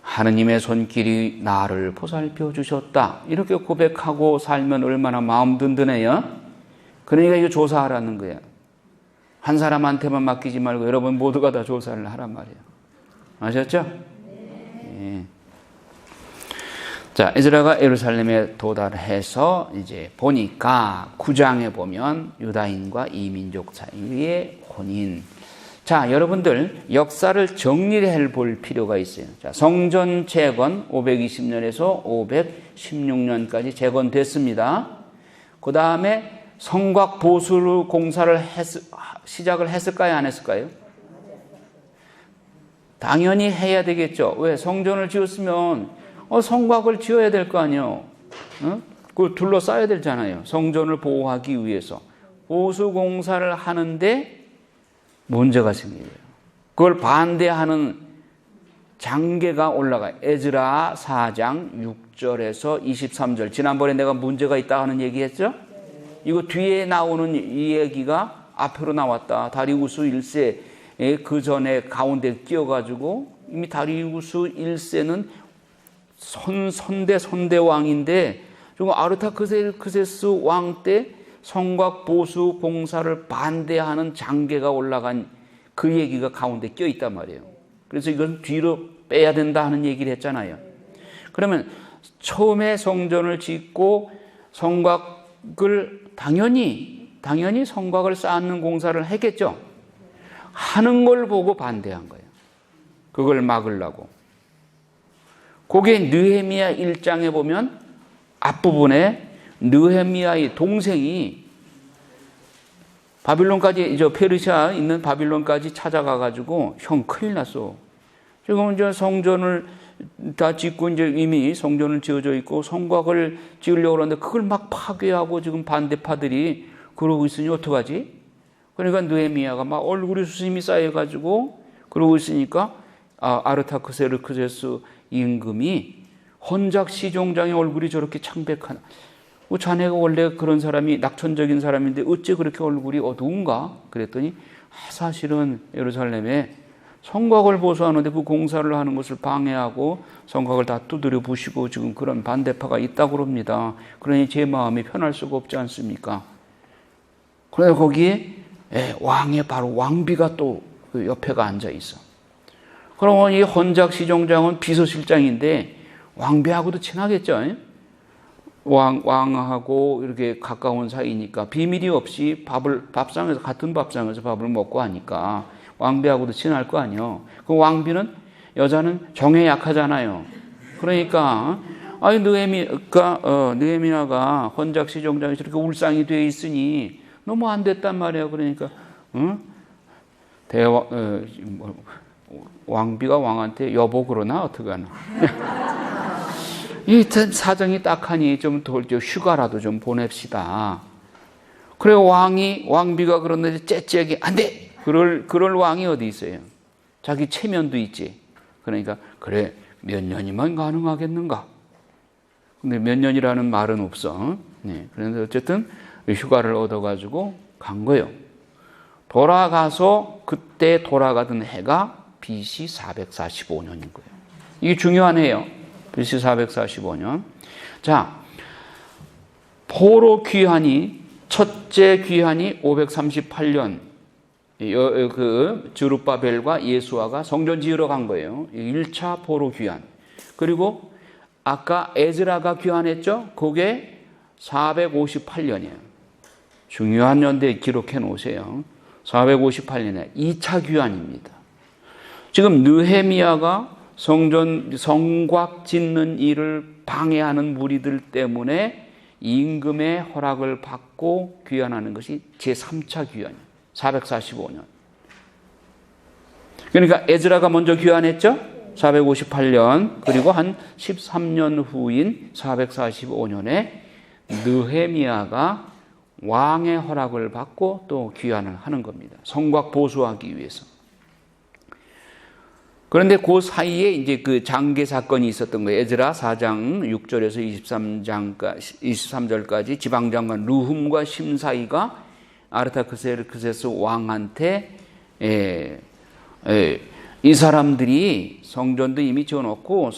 A: 하느님의 손길이 나를 보살펴 주셨다. 이렇게 고백하고 살면 얼마나 마음 든든해요. 그러니까 이거 조사하라는 거예요. 한 사람한테만 맡기지 말고 여러분 모두가 다 조사를 하란 말이에요. 아셨죠? 네. 자, 에스라가 예루살렘에 도달해서 이제 보니까 9장에 보면 유다인과 이민족 사이의 혼인. 자, 여러분들 역사를 정리해 볼 필요가 있어요. 자, 성전 재건 520년에서 516년까지 재건됐습니다. 그 다음에 성곽 보수 공사를 시작을 했을까요? 안 했을까요? 당연히 해야 되겠죠. 왜? 성전을 지었으면 성곽을 지어야 될 거 아니에요. 그걸 둘러싸야 되잖아요. 성전을 보호하기 위해서. 보수 공사를 하는데 문제가 생겨요. 그걸 반대하는 장계가 올라가요. 에즈라 4장 6절에서 23절. 지난번에 내가 문제가 있다 하는 얘기했죠? 이거 뒤에 나오는 이 얘기가 앞으로 나왔다. 다리우스 1세 그 전에 가운데 끼어가지고 이미 다리우스 1세는 선대 왕인데 지금 아르타크세스 왕 때 성곽 보수 공사를 반대하는 장계가 올라간 그 얘기가 가운데 껴 있단 말이에요. 그래서 이건 뒤로 빼야 된다 하는 얘기를 했잖아요. 그러면 처음에 성전을 짓고 성곽을 당연히 성곽을 쌓는 공사를 했겠죠. 하는 걸 보고 반대한 거예요. 그걸 막으려고. 그게 느헤미야 1장에 보면 앞부분에 느헤미야의 동생이 바빌론까지, 페르시아 있는 바빌론까지 찾아가 가지고 형 큰일 났어. 지금 이제 성전을 다 짓고 이제 이미 성전을 지어져 있고 성곽을 지으려고 하는데 그걸 막 파괴하고 지금 반대파들이 그러고 있으니 어떡하지? 그러니까 느헤미야가 막 얼굴이 수심이 쌓여 가지고 그러고 있으니까 아르타크세르크세스 임금이 헌작 시종장의 얼굴이 저렇게 창백하나? 자네가 원래 그런 사람이 낙천적인 사람인데 어째 그렇게 얼굴이 어두운가? 그랬더니 사실은 예루살렘에 성곽을 보수하는데 그 공사를 하는 것을 방해하고 성곽을 다 두드려 부시고 지금 그런 반대파가 있다고 합니다. 그러니 제 마음이 편할 수가 없지 않습니까? 그래서 거기에 왕의 바로 왕비가 또 그 옆에가 앉아 있어. 그러면 이 헌작 시종장은 비서실장인데 왕비하고도 친하겠죠. 왕하고 이렇게 가까운 사이니까 비밀이 없이 밥상에서 같은 밥상에서 밥을 먹고 하니까 왕비하고도 친할 거 아니에요. 그 왕비는 여자는 정에 약하잖아요. 그러니까 느헤미야가 헌작 시종장이 저렇게 울상이 돼 있으니 너무 안 됐단 말이에요. 그러니까 왕비가 왕한테 여보 그러나 어떡하나. 이 사정이 딱하니 좀 휴가라도 좀 보냅시다. 그래 왕비가 그러는데 째째하게 안 돼. 그럴 왕이 어디 있어요? 자기 체면도 있지. 그러니까 그래 몇 년이면 가능하겠는가? 근데 몇 년이라는 말은 없어. 네, 그래서 어쨌든 휴가를 얻어가지고 간 거예요. 돌아가서 그때 돌아가던 해가 BC 445년인 거예요. 이게 중요한 해예요. BC 445년. 자, 포로 귀환이 첫째 귀환이 538년. 그 주룹바벨과 예수아가 성전 지으러 간 거예요. 1차 포로 귀환. 그리고 아까 에즈라가 귀환했죠? 그게 458년이에요. 중요한 연대 기록해 놓으세요. 458년에 2차 귀환입니다. 지금 느헤미야가 성곽 짓는 일을 방해하는 무리들 때문에 임금의 허락을 받고 귀환하는 것이 제3차 귀환이에요. 445년. 그러니까 에즈라가 먼저 귀환했죠? 458년. 그리고 한 13년 후인 445년에 느헤미야가 왕의 허락을 받고 또 귀환을 하는 겁니다. 성곽 보수하기 위해서. 그런데 그 사이에 이제 그 장계 사건이 있었던 거예요. 에즈라 4장 6절에서 23절까지 지방장관 르훔과 심사이가 아르타크세르크세스 왕한테 이 사람들이 성전도 이미 지어놓고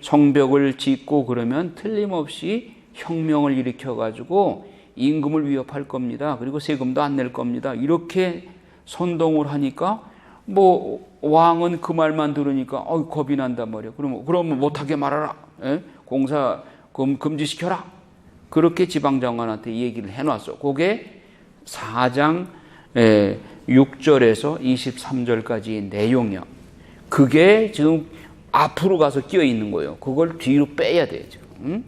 A: 성벽을 짓고 그러면 틀림없이 혁명을 일으켜가지고 임금을 위협할 겁니다. 그리고 세금도 안 낼 겁니다. 이렇게 선동을 하니까 왕은 그 말만 들으니까 겁이 난단 말이에요. 그러면 못하게 말하라. 공사 금지시켜라. 그렇게 지방장관한테 얘기를 해놨어. 그게 4장 6절에서 23절까지의 내용이야. 그게 지금 앞으로 가서 끼어 있는 거예요. 그걸 뒤로 빼야 돼요. 지금.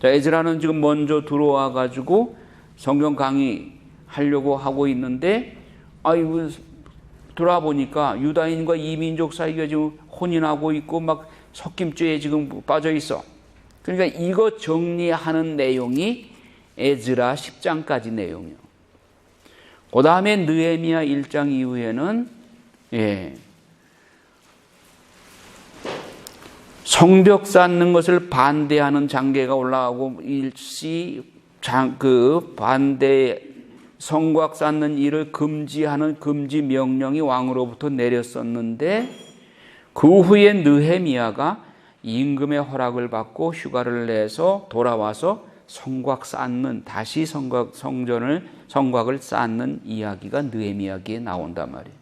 A: 자, 에즈라는 지금 먼저 들어와 가지고 성경 강의 하려고 하고 있는데, 아이고, 돌아보니까 유다인과 이민족 사이가 지금 혼인하고 있고 막 섞임죄에 지금 빠져 있어. 그러니까 이거 정리하는 내용이 에즈라 10장까지 내용이요. 그 다음에 느헤미야 1장 이후에는 성벽 쌓는 것을 반대하는 장계가 올라가고 반대 성곽 쌓는 일을 금지하는 금지 명령이 왕으로부터 내렸었는데, 그 후에 느헤미야가 임금의 허락을 받고 휴가를 내서 돌아와서 성곽 쌓는, 다시 성곽을 쌓는 이야기가 느헤미야기에 나온단 말이에요.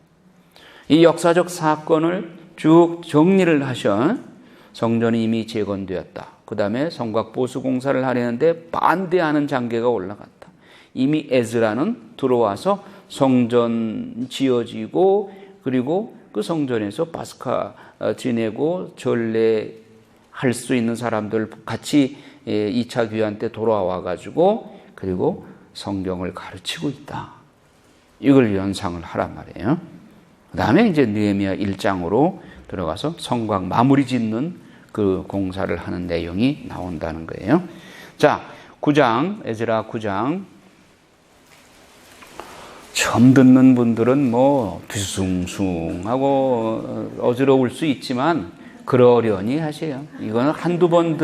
A: 이 역사적 사건을 쭉 정리를 하셔. 성전이 이미 재건되었다. 그 다음에 성곽 보수 공사를 하려는데 반대하는 장계가 올라갔다. 이미 에즈라는 들어와서 성전 지어지고, 그리고 그 성전에서 파스카 지내고 전례할 수 있는 사람들 같이 2차 귀환 때 돌아와 가지고 그리고 성경을 가르치고 있다. 이걸 연상을 하란 말이에요. 그 다음에 이제 느헤미야 1장으로 들어가서 성곽 마무리 짓는 그 공사를 하는 내용이 나온다는 거예요. 자, 9장, 에즈라 9장. 처음 듣는 분들은 뭐 뒤숭숭하고 어지러울 수 있지만 그러려니 하세요. 이거는 한두 번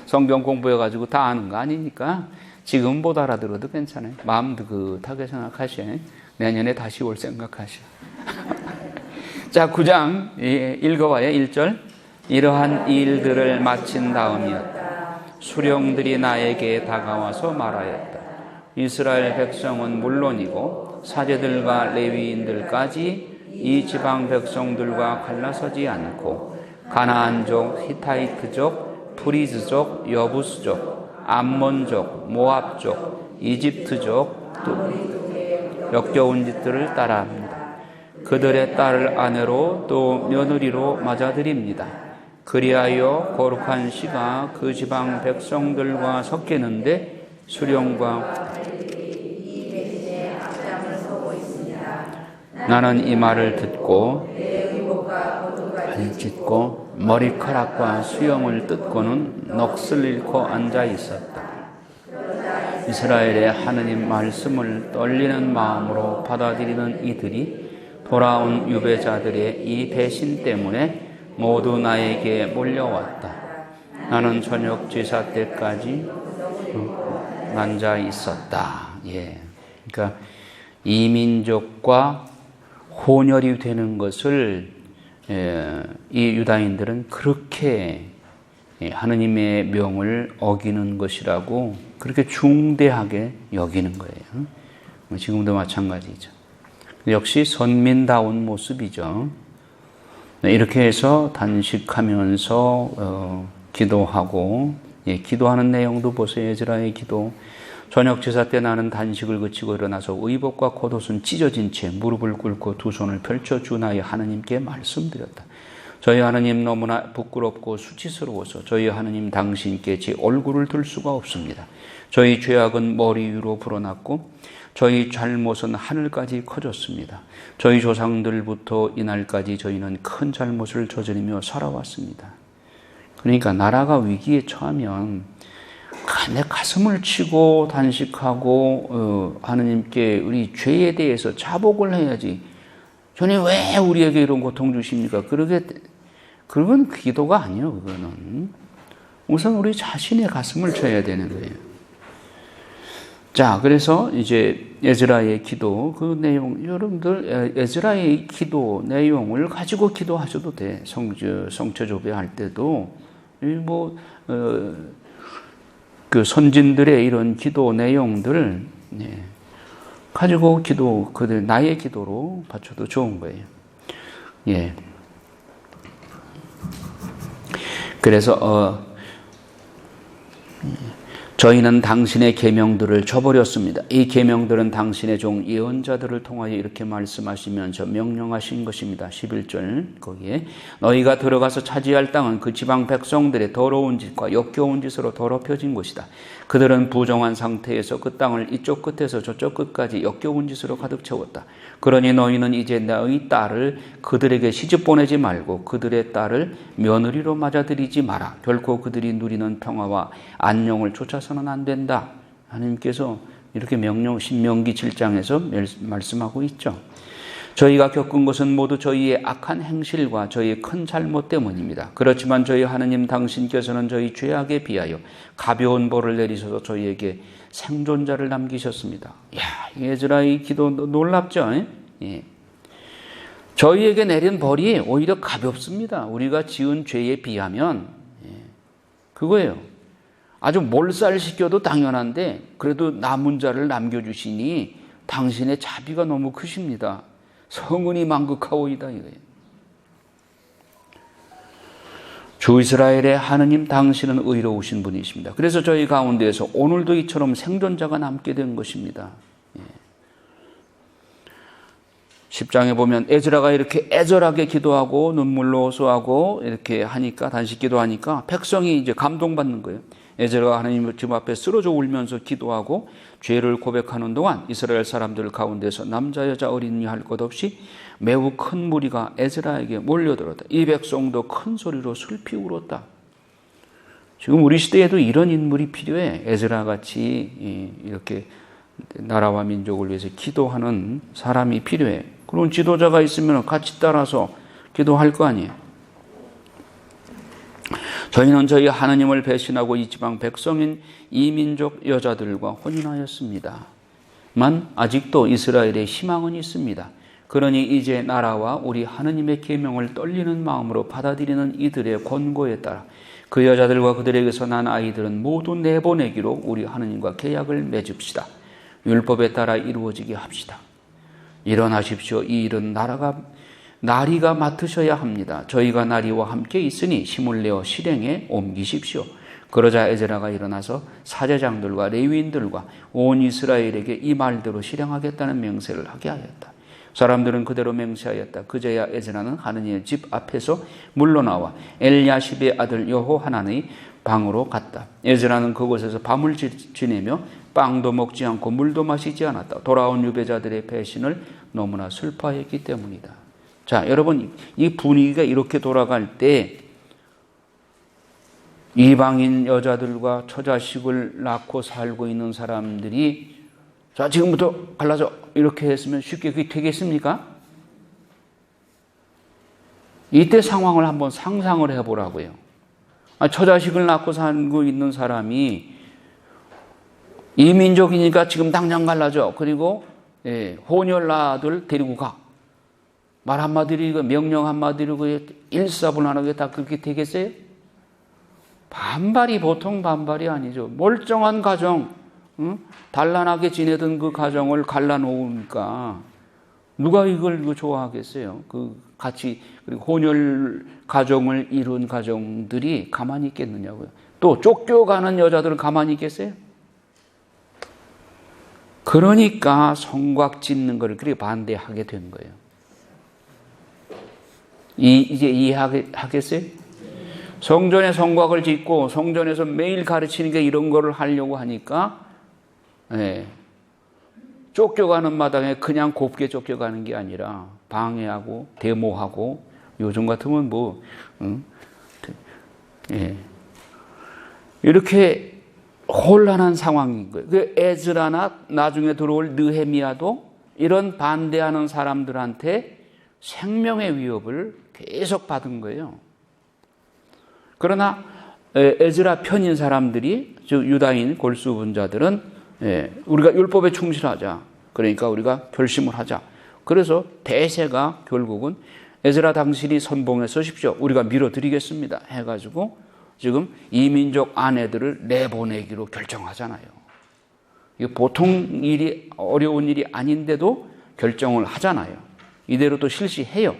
A: 성경 공부해가지고 다 아는 거 아니니까 지금 못 알아들어도 괜찮아요. 마음 느긋하게 생각하셔요. 내년에 다시 올 생각하셔. 자, 9장 읽어봐요. 1절. 이러한 일들을 마친 다음이었다. 수령들이 나에게 다가와서 말하였다. 이스라엘 백성은 물론이고 사제들과 레위인들까지 이 지방 백성들과 갈라서지 않고 가나안족, 히타이트족, 프리즈족, 여부스족, 암몬족, 모압족, 이집트족, 역겨운 짓들을 따라합니다. 그들의 딸을 아내로 또 며느리로 맞아들입니다. 그리하여 거룩한 씨가 그 지방 백성들과 섞이는데 수령과 나는 이 말을 듣고 찢고 머리카락과 수염을 뜯고는 넋을 잃고 앉아 있었다. 이스라엘의 하느님 말씀을 떨리는 마음으로 받아들이는 이들이 돌아온 유배자들의 이 배신 때문에 모두 나에게 몰려왔다. 나는 저녁 제사 때까지 앉아 있었다. 그러니까 이민족과 혼혈이 되는 것을 이 유다인들은 그렇게 하느님의 명을 어기는 것이라고 그렇게 중대하게 여기는 거예요. 지금도 마찬가지죠. 역시 선민다운 모습이죠. 이렇게 해서 단식하면서 기도하고, 기도하는 내용도 보세요. 에즈라의 기도. 저녁 제사 때 나는 단식을 그치고 일어나서 의복과 겉옷은 찢어진 채 무릎을 꿇고 두 손을 펼쳐 주 나의 하느님께 말씀드렸다. 저희 하느님 너무나 부끄럽고 수치스러워서 저희 하느님 당신께 제 얼굴을 들 수가 없습니다. 저희 죄악은 머리 위로 불어났고 저희 잘못은 하늘까지 커졌습니다. 저희 조상들부터 이날까지 저희는 큰 잘못을 저지르며 살아왔습니다. 그러니까 나라가 위기에 처하면 내 가슴을 치고 단식하고 하느님께 우리 죄에 대해서 자복을 해야지. 주님 왜 우리에게 이런 고통 주십니까? 그건 기도가 아니에요. 그거는 우선 우리 자신의 가슴을 쳐야 되는 거예요. 자, 그래서 이제 에즈라의 기도 그 내용, 여러분들 에즈라의 기도 내용을 가지고 기도하셔도 돼. 성처조배 할 때도 그 선진들의 이런 기도 내용들을 가지고 그들 나의 기도로 바쳐도 좋은 거예요. 그래서 저희는 당신의 계명들을 저버렸습니다. 이 계명들은 당신의 종 예언자들을 통하여 이렇게 말씀하시면서 명령하신 것입니다. 11절 거기에 너희가 들어가서 차지할 땅은 그 지방 백성들의 더러운 짓과 역겨운 짓으로 더럽혀진 곳이다. 그들은 부정한 상태에서 그 땅을 이쪽 끝에서 저쪽 끝까지 역겨운 짓으로 가득 채웠다. 그러니 너희는 이제 너희 딸을 그들에게 시집 보내지 말고 그들의 딸을 며느리로 맞아들이지 마라. 결코 그들이 누리는 평화와 안녕을 쫓아서는 안 된다. 하나님께서 이렇게 신명기 7장에서 말씀하고 있죠. 저희가 겪은 것은 모두 저희의 악한 행실과 저희의 큰 잘못 때문입니다. 그렇지만 저희 하나님 당신께서는 저희 죄악에 비하여 가벼운 벌을 내리셔서 저희에게 생존자를 남기셨습니다. 이야, 에즈라의 기도 놀랍죠? 예. 저희에게 내린 벌이 오히려 가볍습니다. 우리가 지은 죄에 비하면. 그거예요. 아주 몰살시켜도 당연한데 그래도 남은 자를 남겨주시니 당신의 자비가 너무 크십니다. 성은이 만극하오이다 이거예요. 주 이스라엘의 하느님 당신은 의로우신 분이십니다. 그래서 저희 가운데에서 오늘도 이처럼 생존자가 남게 된 것입니다. 10장에 보면 에즈라가 이렇게 애절하게 기도하고 눈물로 호소하고 이렇게 하니까 단식 기도하니까 백성이 이제 감동받는 거예요. 에즈라가 하나님 집 앞에 쓰러져 울면서 기도하고 죄를 고백하는 동안 이스라엘 사람들 가운데서 남자 여자 어린이 할 것 없이 매우 큰 무리가 에즈라에게 몰려들었다. 이 백성도 큰 소리로 슬피 울었다. 지금 우리 시대에도 이런 인물이 필요해. 에즈라 같이 이렇게 나라와 민족을 위해서 기도하는 사람이 필요해. 그런 지도자가 있으면 같이 따라서 기도할 거 아니에요. 저희는 저희 하나님을 배신하고 이 지방 백성인 이민족 여자들과 혼인하였습니다만 아직도 이스라엘에 희망은 있습니다. 그러니 이제 나라와 우리 하나님의 계명을 떨리는 마음으로 받아들이는 이들의 권고에 따라 그 여자들과 그들에게서 난 아이들은 모두 내보내기로 우리 하나님과 계약을 맺읍시다. 율법에 따라 이루어지게 합시다. 일어나십시오. 이 일은 나리가 맡으셔야 합니다. 저희가 나리와 함께 있으니 힘을 내어 실행에 옮기십시오. 그러자 에즈라가 일어나서 사제장들과 레위인들과 온 이스라엘에게 이 말대로 실행하겠다는 맹세를 하게 하였다. 사람들은 그대로 맹세하였다. 그제야 에즈라는 하느님의 집 앞에서 물러나와 엘야십의 아들 여호하난의 방으로 갔다. 에즈라는 그곳에서 밤을 지내며 빵도 먹지 않고 물도 마시지 않았다. 돌아온 유배자들의 배신을 너무나 슬퍼했기 때문이다. 자, 여러분, 이 분위기가 이렇게 돌아갈 때 이방인 여자들과 처자식을 낳고 살고 있는 사람들이 자, 지금부터 갈라져 이렇게 했으면 쉽게 그게 되겠습니까? 이때 상황을 한번 상상을 해보라고요. 처자식을 낳고 살고 있는 사람이 이민족이니까 지금 당장 갈라져. 그리고 혼혈아들 데리고 가. 말 한마디로 명령 한마디로 일사분란하게 다 그렇게 되겠어요? 반발이 보통 반발이 아니죠. 멀쩡한 가정, 단란하게 지내던 그 가정을 갈라놓으니까 누가 이걸 좋아하겠어요? 같이 그리고 혼혈 가정을 이룬 가정들이 가만히 있겠느냐고요. 또 쫓겨가는 여자들은 가만히 있겠어요? 그러니까 성곽 짓는 걸 그렇게 반대하게 된 거예요. 이제 이해하겠어요? 성전에 성곽을 짓고 성전에서 매일 가르치는 게 이런 거를 하려고 하니까 쫓겨가는 마당에 그냥 곱게 쫓겨가는 게 아니라 방해하고 데모하고 요즘 같으면 이렇게 혼란한 상황인 거예요. 그 에즈라나 나중에 들어올 느헤미야도 이런 반대하는 사람들한테 생명의 위협을 계속 받은 거예요. 그러나 에즈라 편인 사람들이 즉 유다인 골수분자들은 우리가 율법에 충실하자. 그러니까 우리가 결심을 하자. 그래서 대세가 결국은 에즈라 당신이 선봉에 서십시오. 우리가 밀어드리겠습니다. 해가지고 지금 이민족 아내들을 내보내기로 결정하잖아요. 이거 보통 일이 어려운 일이 아닌데도 결정을 하잖아요. 이대로 또 실시해요.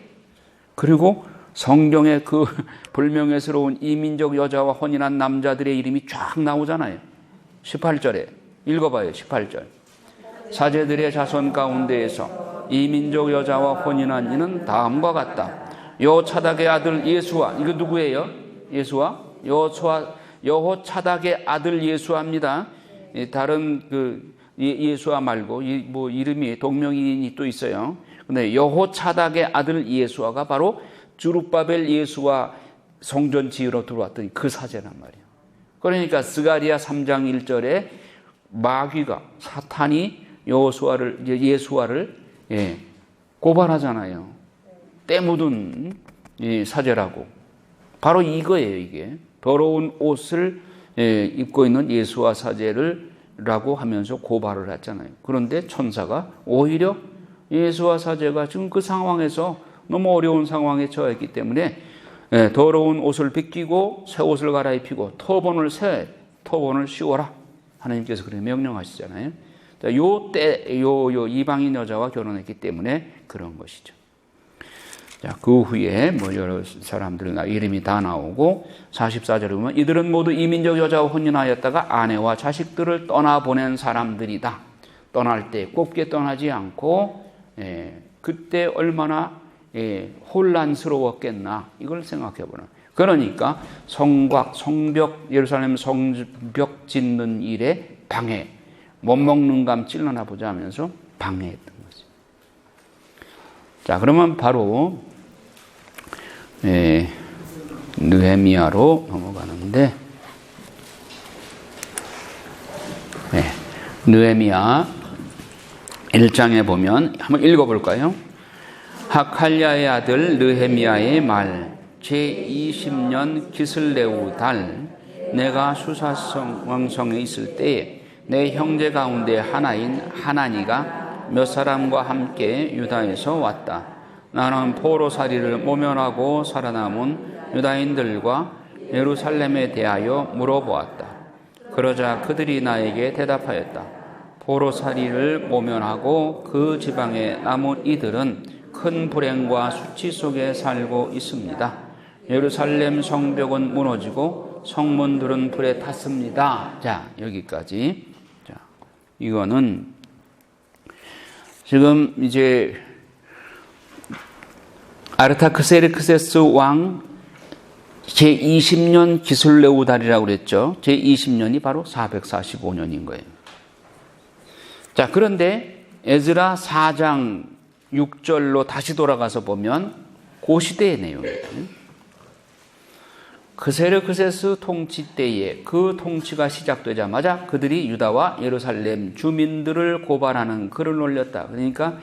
A: 그리고 성경에 그 불명예스러운 이민족 여자와 혼인한 남자들의 이름이 쫙 나오잖아요. 18절에 읽어봐요. 18절. 사제들의 자손 가운데에서 이 민족 여자와 혼인한 이는 다음과 같다. 여호차닥의 아들 예수와, 이거 누구예요? 예수와 여호차닥의 아들 예수아입니다. 다른 그 예수아 말고 뭐 이름이 동명이인이 또 있어요. 근데 여호차닥의 아들 예수아가 바로 주룹바벨 예수와 성전 지으러 들어왔던 그 사제란 말이에요. 그러니까 스가랴 3장 1절에 마귀가 사탄이 예수아를 고발하잖아요. 때 묻은 사제라고. 바로 이거예요. 이게 더러운 옷을 입고 있는 예수아 사제라고 하면서 고발을 했잖아요. 그런데 천사가 오히려 예수아 사제가 지금 그 상황에서 너무 어려운 상황에 처했기 때문에 더러운 옷을 벗기고 새 옷을 갈아입히고 터번을 씌워라. 하나님께서 그렇게 명령하시잖아요. 요 이방인 여자와 결혼했기 때문에 그런 것이죠. 자, 그 후에 뭐 여러 사람들 이름이 다 나오고 44절에 보면 이들은 모두 이민족 여자와 혼인하였다가 아내와 자식들을 떠나보낸 사람들이다. 떠날 때 곱게 떠나지 않고 그때 얼마나 혼란스러웠겠나 이걸 생각해 보는. 그러니까 예루살렘 성벽 짓는 일에 방해, 못 먹는 감 찔러나 보자 하면서 방해했던 거죠. 자, 그러면 바로 느헤미야로 넘어가는데, 느헤미야 1장에 보면 한번 읽어볼까요? 하칼야의 아들 느헤미야의 말, 제20년 기슬레우 달, 내가 수사성 왕성에 있을 때에 내 형제 가운데 하나인 하나니가 몇 사람과 함께 유다에서 왔다. 나는 포로살이를 모면하고 살아남은 유다인들과 예루살렘에 대하여 물어보았다. 그러자 그들이 나에게 대답하였다. 포로살이를 모면하고 그 지방에 남은 이들은 큰 불행과 수치 속에 살고 있습니다. 예루살렘 성벽은 무너지고 성문들은 불에 탔습니다. 자, 여기까지. 자, 이거는 지금 이제 아르타크세르크세스 왕 제20년 기슬레우 달이라고 그랬죠. 제20년이 바로 445년인 거예요. 자, 그런데 에스라 4장 6절로 다시 돌아가서 보면 그 시대의 내용이에요. 크세르크세스 통치 때에 그 통치가 시작되자마자 그들이 유다와 예루살렘 주민들을 고발하는 글을 올렸다. 그러니까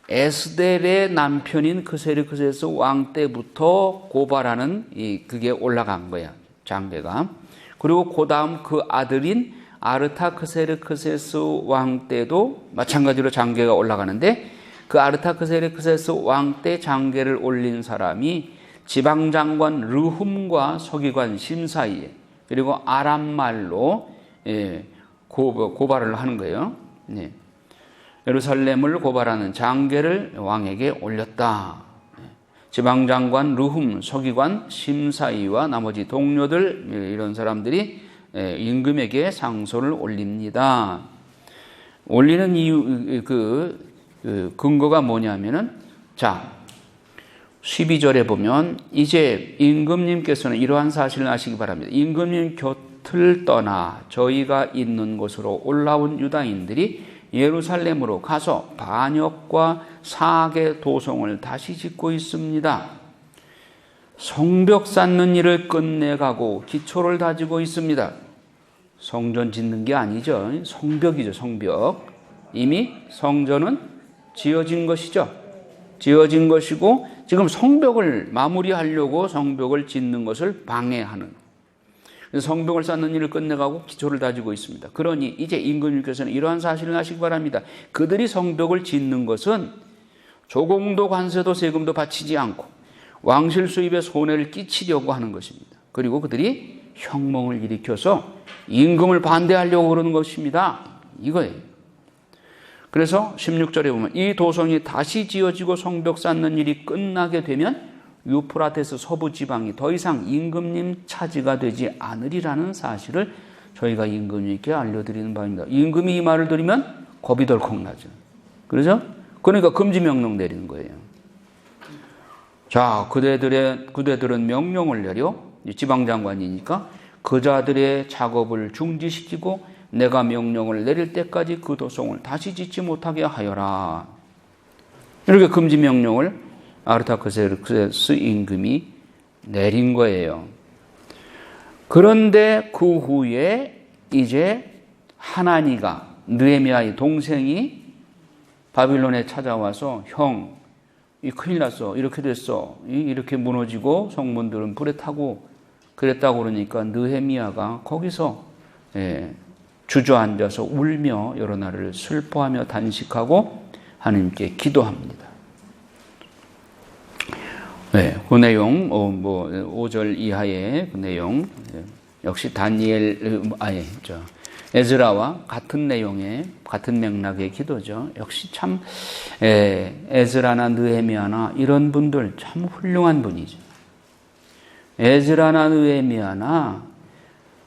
A: 에스델의 남편인 크세르크세스 왕 때부터 고발하는 그게 올라간 거야. 장계가. 그리고 그 다음 그 아들인 아르타크세르크세스 왕 때도 마찬가지로 장계가 올라가는데 그 아르타크세르크세스 왕 때 장계를 올린 사람이 지방장관 르훔과 서기관 심사이 그리고 아람말로 고발을 하는 거예요. 예루살렘을 고발하는 장계를 왕에게 올렸다. 지방장관 르훔, 서기관 심사이와 나머지 동료들 이런 사람들이 임금에게 상소를 올립니다. 올리는 이유 근거가 뭐냐면은 자 12절에 보면 이제 임금님께서는 이러한 사실을 아시기 바랍니다. 임금님 곁을 떠나 저희가 있는 곳으로 올라온 유다인들이 예루살렘으로 가서 반역과 사악의 도성을 다시 짓고 있습니다. 성벽 쌓는 일을 끝내가고 기초를 다지고 있습니다. 성전 짓는 게 아니죠. 성벽이죠. 성벽. 이미 성전은 지어진 것이죠. 지어진 것이고 지금 성벽을 마무리하려고 성벽을 짓는 것을 방해하는, 그래서 성벽을 쌓는 일을 끝내가고 기초를 다지고 있습니다. 그러니 이제 임금님께서는 이러한 사실을 아시기 바랍니다. 그들이 성벽을 짓는 것은 조공도 관세도 세금도 바치지 않고 왕실 수입에 손해를 끼치려고 하는 것입니다. 그리고 그들이 혁명을 일으켜서 임금을 반대하려고 그러는 것입니다. 이거예요. 그래서 16절에 보면 이 도성이 다시 지어지고 성벽 쌓는 일이 끝나게 되면 유프라테스 서부 지방이 더 이상 임금님 차지가 되지 않으리라는 사실을 저희가 임금님께 알려드리는 바입니다. 임금이 이 말을 들으면 겁이 덜컥 나죠. 그렇죠? 그러니까 금지 명령 내리는 거예요. 자, 그대들은 명령을 내려, 지방장관이니까 그자들의 작업을 중지시키고 내가 명령을 내릴 때까지 그 도성을 다시 짓지 못하게 하여라. 이렇게 금지 명령을 아르타크세르크스 임금이 내린 거예요. 그런데 그 후에 이제 하나니가, 느헤미야의 동생이 바빌론에 찾아와서 형, 이 큰일 났어. 이렇게 됐어. 이렇게 무너지고 성문들은 불에 타고 그랬다고 그러니까 느헤미야가 거기서 주저앉아서 울며 여러 날을 슬퍼하며 단식하고 하나님께 기도합니다. 그 내용, 5절 이하의 그 내용, 역시 에즈라와 같은 내용의, 같은 맥락의 기도죠. 역시 참, 에즈라나 느헤미야나 이런 분들 참 훌륭한 분이죠. 에즈라나 느헤미야나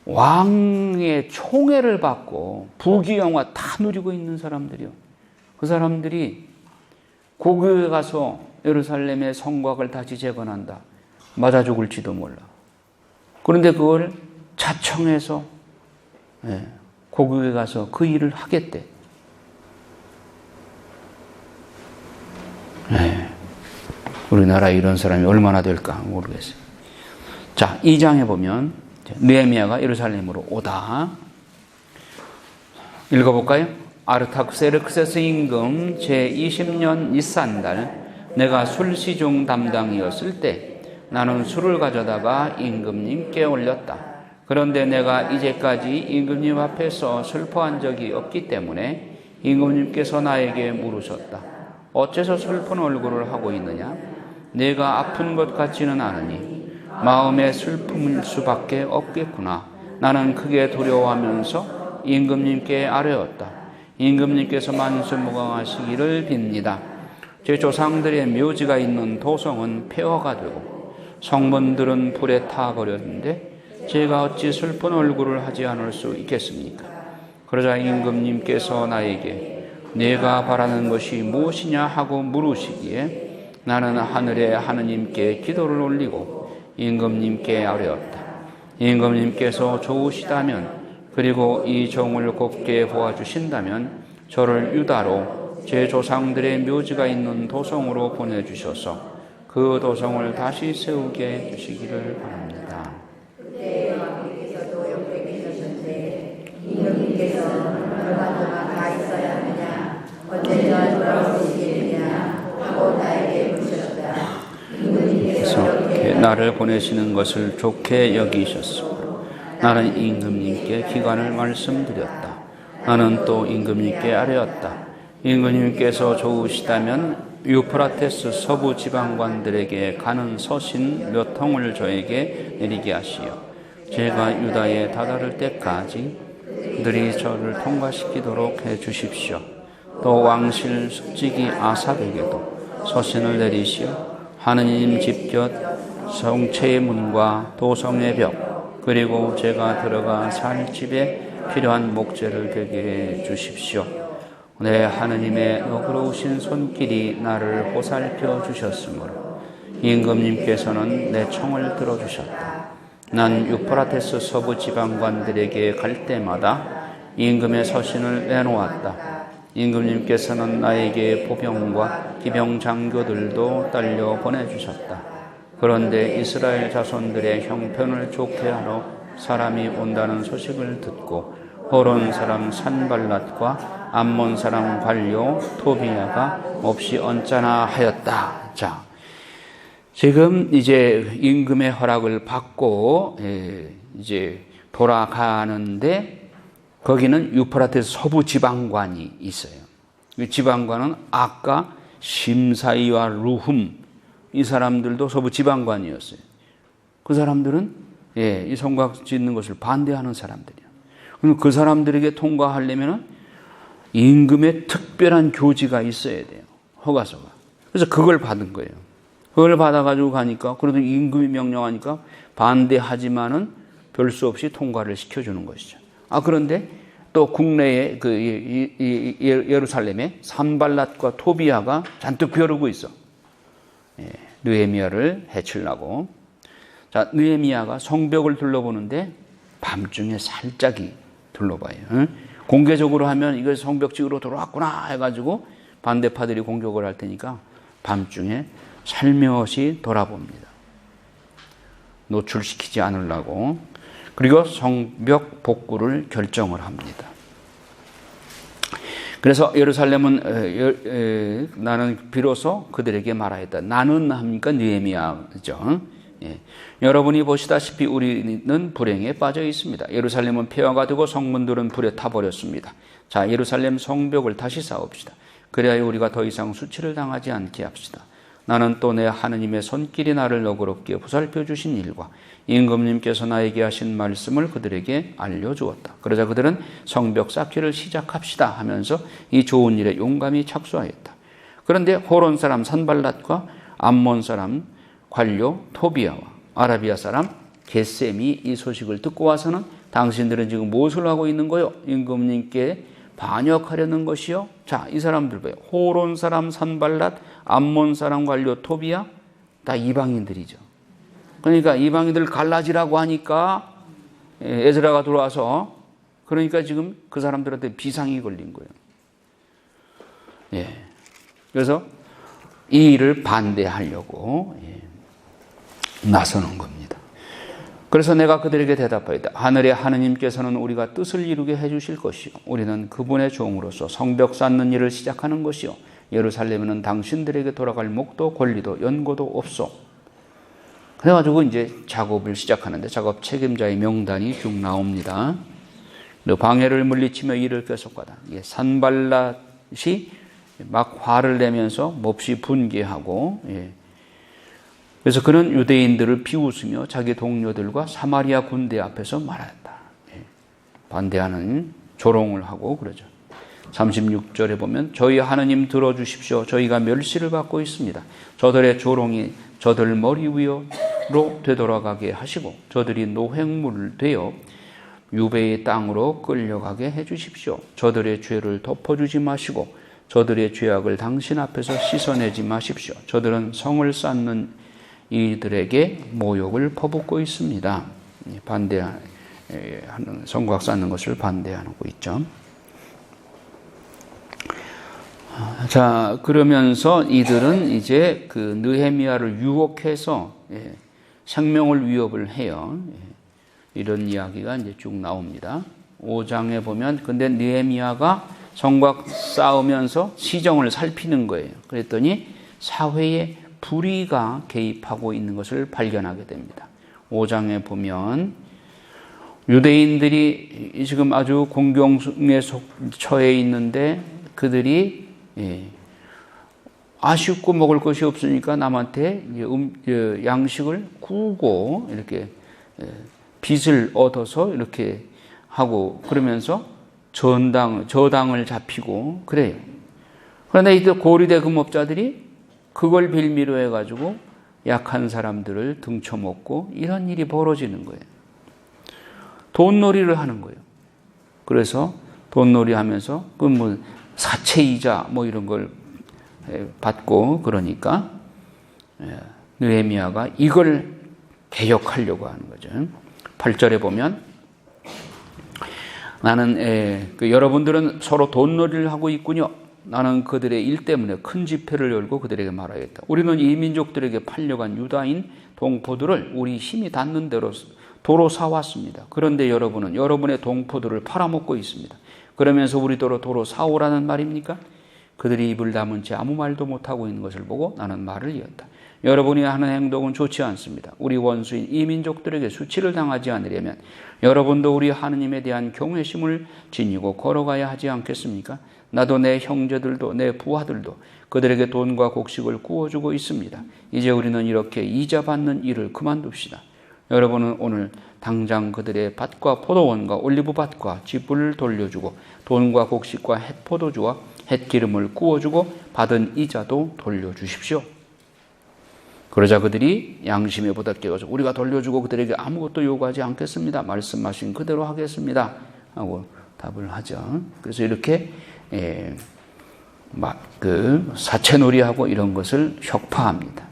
A: 왕의 총애를 받고 부귀영화 다 누리고 있는 사람들이요. 그 사람들이 고교에 가서 예루살렘의 성곽을 다시 재건한다. 맞아 죽을지도 몰라. 그런데 그걸 자청해서 고교에 가서 그 일을 하겠대. 우리나라에 이런 사람이 얼마나 될까 모르겠어요. 자, 2장에 보면 느헤미야가 예루살렘으로 오다. 읽어볼까요? 아르타크세르크세스 임금 제20년 니산달 내가 술시중 담당이었을 때 나는 술을 가져다가 임금님께 올렸다. 그런데 내가 이제까지 임금님 앞에서 슬퍼한 적이 없기 때문에 임금님께서 나에게 물으셨다. 어째서 슬픈 얼굴을 하고 있느냐? 내가 아픈 것 같지는 않으니 마음의 슬픔일 수밖에 없겠구나. 나는 크게 두려워하면서 임금님께 아뢰었다. 임금님께서 만수무강하시기를 빕니다. 제 조상들의 묘지가 있는 도성은 폐허가 되고 성문들은 불에 타버렸는데 제가 어찌 슬픈 얼굴을 하지 않을 수 있겠습니까? 그러자 임금님께서 나에게 내가 바라는 것이 무엇이냐 하고 물으시기에 나는 하늘의 하느님께 기도를 올리고 임금님께 아뢰었다. 임금님께서 좋으시다면 그리고 이 종을 곱게 보아주신다면 저를 유다로 제 조상들의 묘지가 있는 도성으로 보내주셔서 그 도성을 다시 세우게 해주시기를 바랍니다.
B: 그때 여호와께서도 옆에 계셨는데 임금님께서 얼마 동안 가 있어야 하느냐 언제나 돌아오시겠느냐 하고 나에게 물으셨다. 임금님께서
A: 나를 보내시는 것을 좋게 여기셨으므로 나는 임금님께 기관을 말씀드렸다. 나는 또 임금님께 아뢰었다. 임금님께서 좋으시다면 유프라테스 서부 지방관들에게 가는 서신 몇 통을 저에게 내리게 하시어 제가 유다에 다다를 때까지 그들이 저를 통과시키도록 해주십시오. 또 왕실 숙직이 아삽에게도 서신을 내리시어 하느님 집곁 성체의 문과 도성의 벽 그리고 제가 들어가 살 집에 필요한 목재를 되게 해 주십시오. 내 하느님의 너그러우신 손길이 나를 보살펴 주셨으므로 임금님께서는 내 청을 들어주셨다. 난 유프라테스 서부 지방관들에게 갈 때마다 임금의 서신을 내놓았다. 임금님께서는 나에게 보병과 기병 장교들도 딸려 보내주셨다. 그런데 이스라엘 자손들의 형편을 좋게 하러 사람이 온다는 소식을 듣고 호론 사람 산발랏과 암몬 사람 관료 토비야가 몹시 언짢아 하였다. 자, 지금 이제 임금의 허락을 받고 이제 돌아가는데 거기는 유프라테스 서부 지방관이 있어요. 이 지방관은 아까 심사이와 루흠 이 사람들도 서부 지방관이었어요. 그 사람들은 이 성곽 짓는 것을 반대하는 사람들이에요. 그럼 그 사람들에게 통과하려면 임금의 특별한 교지가 있어야 돼요. 허가서가. 그래서 그걸 받은 거예요. 그걸 받아가지고 가니까 그래도 임금이 명령하니까 반대하지만은 별 수 없이 통과를 시켜주는 것이죠. 그런데 또 국내에 예루살렘에 산발랏과 토비아가 잔뜩 벼르고 있어. 느헤미야를 해치려고. 자, 느헤미야가 성벽을 둘러보는데 밤중에 살짝이 둘러봐요. 공개적으로 하면 이거 성벽 지으러 들어왔구나 해가지고 반대파들이 공격을 할 테니까 밤중에 살며시 돌아봅니다. 노출시키지 않으려고. 그리고 성벽 복구를 결정을 합니다. 그래서 예루살렘은 나는 비로소 그들에게 말하였다. 나는 합니까? 느헤미야죠. 여러분이 보시다시피 우리는 불행에 빠져 있습니다. 예루살렘은 폐허가 되고 성문들은 불에 타버렸습니다. 자, 예루살렘 성벽을 다시 쌓읍시다. 그래야 우리가 더 이상 수치를 당하지 않게 합시다. 나는 또 내 하느님의 손길이 나를 너그럽게 보살펴 주신 일과 임금님께서 나에게 하신 말씀을 그들에게 알려주었다. 그러자 그들은 성벽 쌓기를 시작합시다 하면서 이 좋은 일에 용감히 착수하였다. 그런데 호론 사람 산발랏과 암몬 사람 관료 토비아와 아라비아 사람 게셈이 이 소식을 듣고 와서는 당신들은 지금 무엇을 하고 있는 거요? 임금님께 반역하려는 것이요? 자, 이 사람들 봐요. 호론 사람 산발랏, 암몬 사람 관료 토비아, 다 이방인들이죠. 그러니까 이방인들 갈라지라고 하니까 에스라가 들어와서 그러니까 지금 그 사람들한테 비상이 걸린 거예요. 그래서 이 일을 반대하려고 나서는 겁니다. 그래서 내가 그들에게 대답하였다. 하늘의 하느님께서는 우리가 뜻을 이루게 해주실 것이요. 우리는 그분의 종으로서 성벽 쌓는 일을 시작하는 것이요. 예루살렘에는 당신들에게 돌아갈 목도 권리도 연고도 없소. 그래가지고 이제 작업을 시작하는데 작업 책임자의 명단이 쭉 나옵니다. 방해를 물리치며 일을 계속하다. 산발랏이 막 화를 내면서 몹시 분개하고 그래서 그는 유대인들을 비웃으며 자기 동료들과 사마리아 군대 앞에서 말한다. 반대하는 조롱을 하고 그러죠. 36절에 보면 저희 하느님 들어주십시오. 저희가 멸시를 받고 있습니다. 저들의 조롱이 저들 머리 위로 되돌아가게 하시고 저들이 노획물 되어 유배의 땅으로 끌려가게 해주십시오. 저들의 죄를 덮어주지 마시고 저들의 죄악을 당신 앞에서 씻어내지 마십시오. 저들은 성을 쌓는 이들에게 모욕을 퍼붓고 있습니다. 반대하는 성곽 쌓는 것을 반대하고 있죠. 자, 그러면서 이들은 이제 그 느헤미야를 유혹해서 생명을 위협을 해요. 이런 이야기가 이제 쭉 나옵니다. 5장에 보면 근데 느헤미야가 성곽 쌓으면서 시정을 살피는 거예요. 그랬더니 사회에 불의가 개입하고 있는 것을 발견하게 됩니다. 5장에 보면 유대인들이 지금 아주 공경에 처해 있는데 그들이 아쉽고 먹을 것이 없으니까 남한테 양식을 구우고 이렇게 빚을 얻어서 이렇게 하고 그러면서 저당을 잡히고 그래요. 그런데 이들 고리대 금업자들이 그걸 빌미로 해가지고 약한 사람들을 등쳐먹고 이런 일이 벌어지는 거예요. 돈놀이를 하는 거예요. 그래서 돈놀이 하면서 그 사채이자 이런 걸 받고 그러니까 느헤미야가 이걸 개혁하려고 하는 거죠. 8절에 보면 나는 여러분들은 서로 돈놀이를 하고 있군요. 나는 그들의 일 때문에 큰 집회를 열고 그들에게 말하겠다. 우리는 이 민족들에게 팔려간 유다인 동포들을 우리 힘이 닿는 대로 도로 사왔습니다. 그런데 여러분은 여러분의 동포들을 팔아먹고 있습니다. 그러면서 우리더러 도로 사오라는 말입니까? 그들이 입을 다문 채 아무 말도 못하고 있는 것을 보고 나는 말을 이었다. 여러분이 하는 행동은 좋지 않습니다. 우리 원수인 이 민족들에게 수치를 당하지 않으려면 여러분도 우리 하느님에 대한 경외심을 지니고 걸어가야 하지 않겠습니까? 나도 내 형제들도 내 부하들도 그들에게 돈과 곡식을 구워주고 있습니다. 이제 우리는 이렇게 이자 받는 일을 그만둡시다. 여러분은 오늘 당장 그들의 밭과 포도원과 올리브밭과 쥐뿔을 돌려주고 돈과 곡식과 햇포도주와 햇기름을 구워주고 받은 이자도 돌려주십시오. 그러자 그들이 양심에 보답게 여서 우리가 돌려주고 그들에게 아무것도 요구하지 않겠습니다. 말씀하신 그대로 하겠습니다. 하고 답을 하죠. 그래서 이렇게 막 그 사채놀이하고 이런 것을 혁파합니다.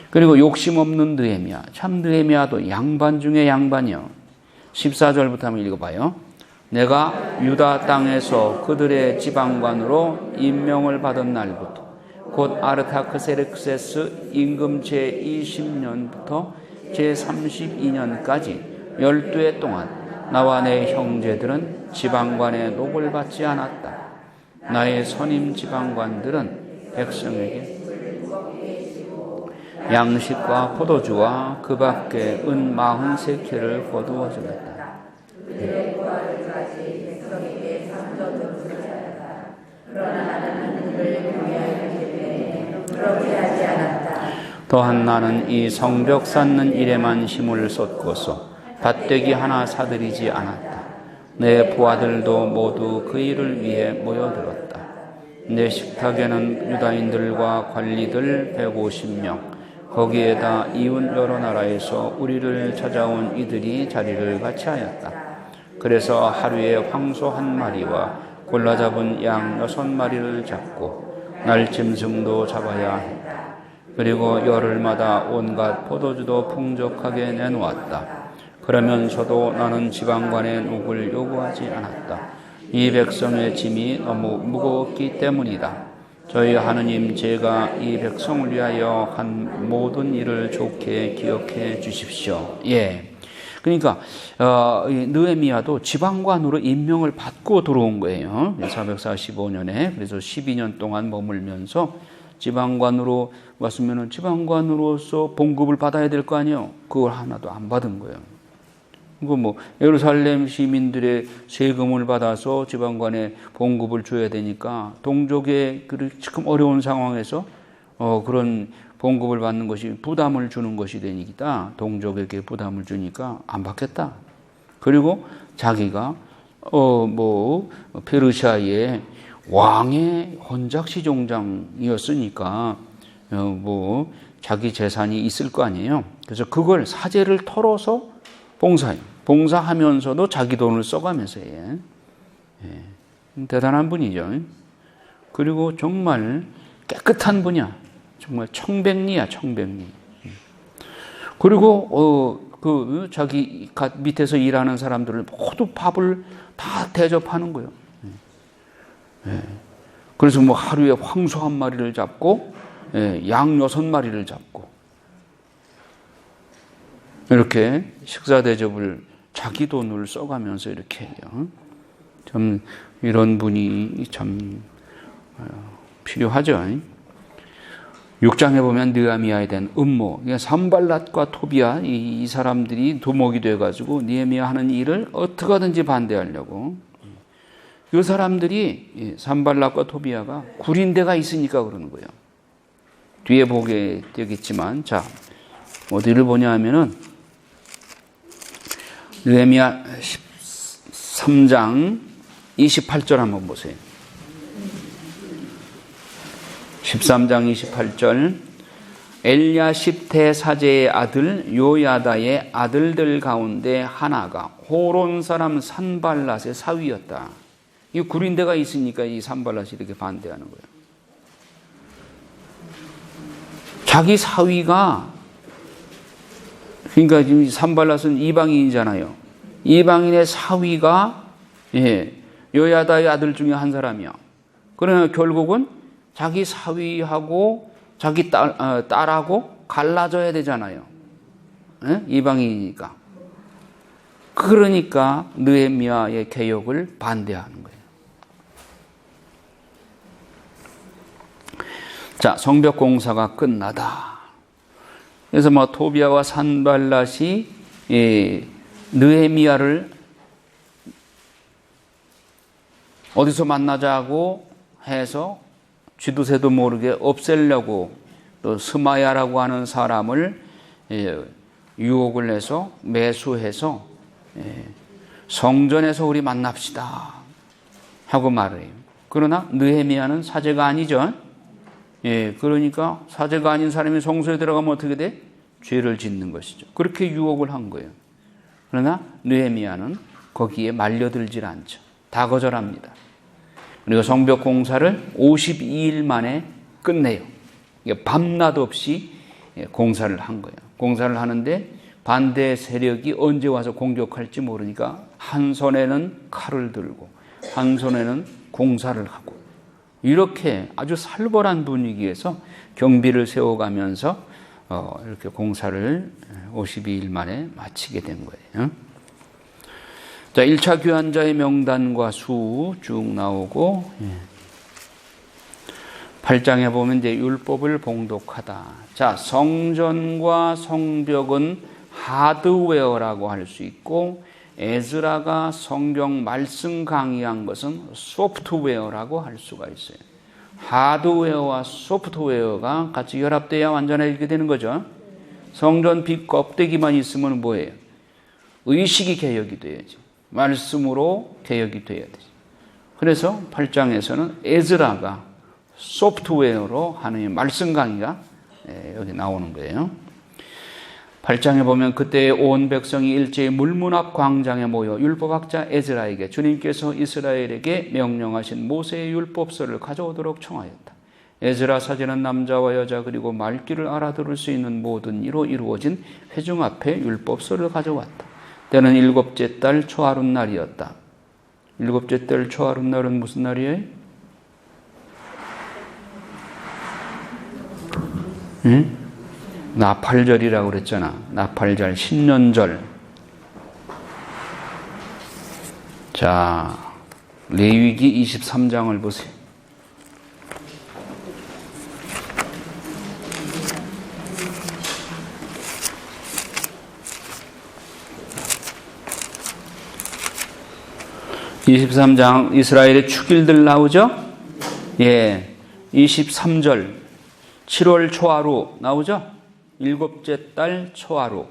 A: 그리고 욕심 없는 느헤미야. 참 느헤미야도 양반 중에 양반이요. 14절부터 한번 읽어봐요. 내가 유다 땅에서 그들의 지방관으로 임명을 받은 날부터 곧 아르타크세르크세스 임금 제20년부터 제32년까지 12해 동안 나와 내 형제들은 지방관의 녹을 받지 않았다. 나의 선임 지방관들은 백성에게 양식과 포도주와 그 밖에 은 43켈을 거두어 주었다. 또한 나는 이 성벽 쌓는 일에만 힘을 쏟고서 밭대기 하나 사들이지 않았다. 내 부하들도 모두 그 일을 위해 모여들었다. 내 식탁에는 유다인들과 관리들 150명, 거기에다 이웃 여러 나라에서 우리를 찾아온 이들이 자리를 같이 하였다. 그래서 하루에 황소 1마리와 골라잡은 양 6마리를 잡고 날짐승도 잡아야 했다. 그리고 열흘마다 온갖 포도주도 풍족하게 내놓았다. 그러면서도 나는 지방관의 녹을 요구하지 않았다. 이 백성의 짐이 너무 무거웠기 때문이다. 저희 하느님 제가 이 백성을 위하여 한 모든 일을 좋게 기억해 주십시오. 예. 그러니까 느헤미야도 지방관으로 임명을 받고 들어온 거예요. 445년에. 그래서 12년 동안 머물면서 지방관으로 왔으면 지방관으로서 봉급을 받아야 될 거 아니에요. 그걸 하나도 안 받은 거예요. 이거 뭐 예루살렘 시민들의 세금을 받아서 지방관에 봉급을 줘야 되니까 동족의 그 지금 어려운 상황에서 그런 봉급을 받는 것이 부담을 주는 것이 되니까 동족에게 부담을 주니까 안 받겠다. 그리고 자기가 페르시아의 왕의 혼작시 종장이었으니까 자기 재산이 있을 거 아니에요. 그래서 그걸 사제를 털어서 봉사하면서도 자기 돈을 써가면서 해. 대단한 분이죠. 그리고 정말 깨끗한 분이야. 정말 청백리야, 청백리. 그리고 자기 밑에서 일하는 사람들을 모두 밥을 다 대접하는 거예요. 그래서 하루에 황소 1마리를 잡고 양 6마리를 잡고 이렇게 식사 대접을 자기 돈을 써가면서 이렇게 해요. 참 이런 분이 참 필요하죠. 6장에 보면 느헤미야에 대한 음모, 산발랏과 토비야 이 사람들이 두목이 돼가지고 느헤미야 하는 일을 어떻게 하든지 반대하려고. 이 사람들이 산발랏과 토비야가 구린대가 있으니까 그러는 거예요. 뒤에 보게 되겠지만, 자 어디를 보냐 하면은 느헤미야 13장 28절 한번 보세요. 13장 28절 엘야십 대사제의 아들 요야다의 아들들 가운데 하나가 호론 사람 산발랏의 사위였다. 이 구린대가 있으니까 이 산발랏이 이렇게 반대하는 거예요. 자기 사위가, 그러니까 지금 산발랏은 이방인이잖아요. 이방인의 사위가 요야다의 아들 중에 한 사람이야. 그러나 결국은 자기 사위하고 자기 딸하고 갈라져야 되잖아요. 이방인이니까. 그러니까 느헤미야의 개혁을 반대하는 거예요. 자, 성벽 공사가 끝나다. 그래서 토비야와 산발랏이 느헤미야를 어디서 만나자고 해서 쥐도새도 모르게 없애려고 또 스마야라고 하는 사람을 유혹을 해서 매수해서 성전에서 우리 만납시다 하고 말을 해요. 그러나 느헤미야는 사제가 아니죠. 그러니까 사제가 아닌 사람이 성소에 들어가면 어떻게 돼? 죄를 짓는 것이죠. 그렇게 유혹을 한 거예요. 그러나 느헤미야는 거기에 말려들질 않죠. 다 거절합니다. 그리고 성벽 공사를 52일 만에 끝내요. 밤낮 없이 공사를 한 거예요. 공사를 하는데 반대 세력이 언제 와서 공격할지 모르니까 한 손에는 칼을 들고 한 손에는 공사를 하고 이렇게 아주 살벌한 분위기에서 경비를 세워가면서 이렇게 공사를 52일 만에 마치게 된 거예요. 자, 1차 귀환자의 명단과 수 쭉 나오고 8장에 보면 이제 율법을 봉독하다. 자, 성전과 성벽은 하드웨어라고 할 수 있고 에즈라가 성경 말씀 강의한 것은 소프트웨어라고 할 수가 있어요. 하드웨어와 소프트웨어가 같이 결합돼야 완전하게 되는 거죠. 성전 빛 껍데기만 있으면 뭐예요? 의식이 개혁이 돼야지. 말씀으로 개혁이 돼야 되지. 그래서 8장에서는 에즈라가 소프트웨어로 하나님의 말씀 강의가 여기 나오는 거예요. 8장에 보면 그때 온 백성이 일제히 물문 앞 광장에 모여 율법학자 에즈라에게 주님께서 이스라엘에게 명령하신 모세의 율법서를 가져오도록 청하였다. 에즈라 사제는 남자와 여자 그리고 말귀를 알아들을 수 있는 모든 이로 이루어진 회중 앞에 율법서를 가져왔다. 때는 7째 달 초하룻 날이었다. 7째 달 초하룻 날은 무슨 날이에요? 응? 나팔절이라고 그랬잖아. 나팔절, 신년절. 자, 레위기 23장을 보세요. (23장) 이스라엘의 축일들 나오죠? 예, 23절 7월 초하루 나오죠? 7째 달 초하루.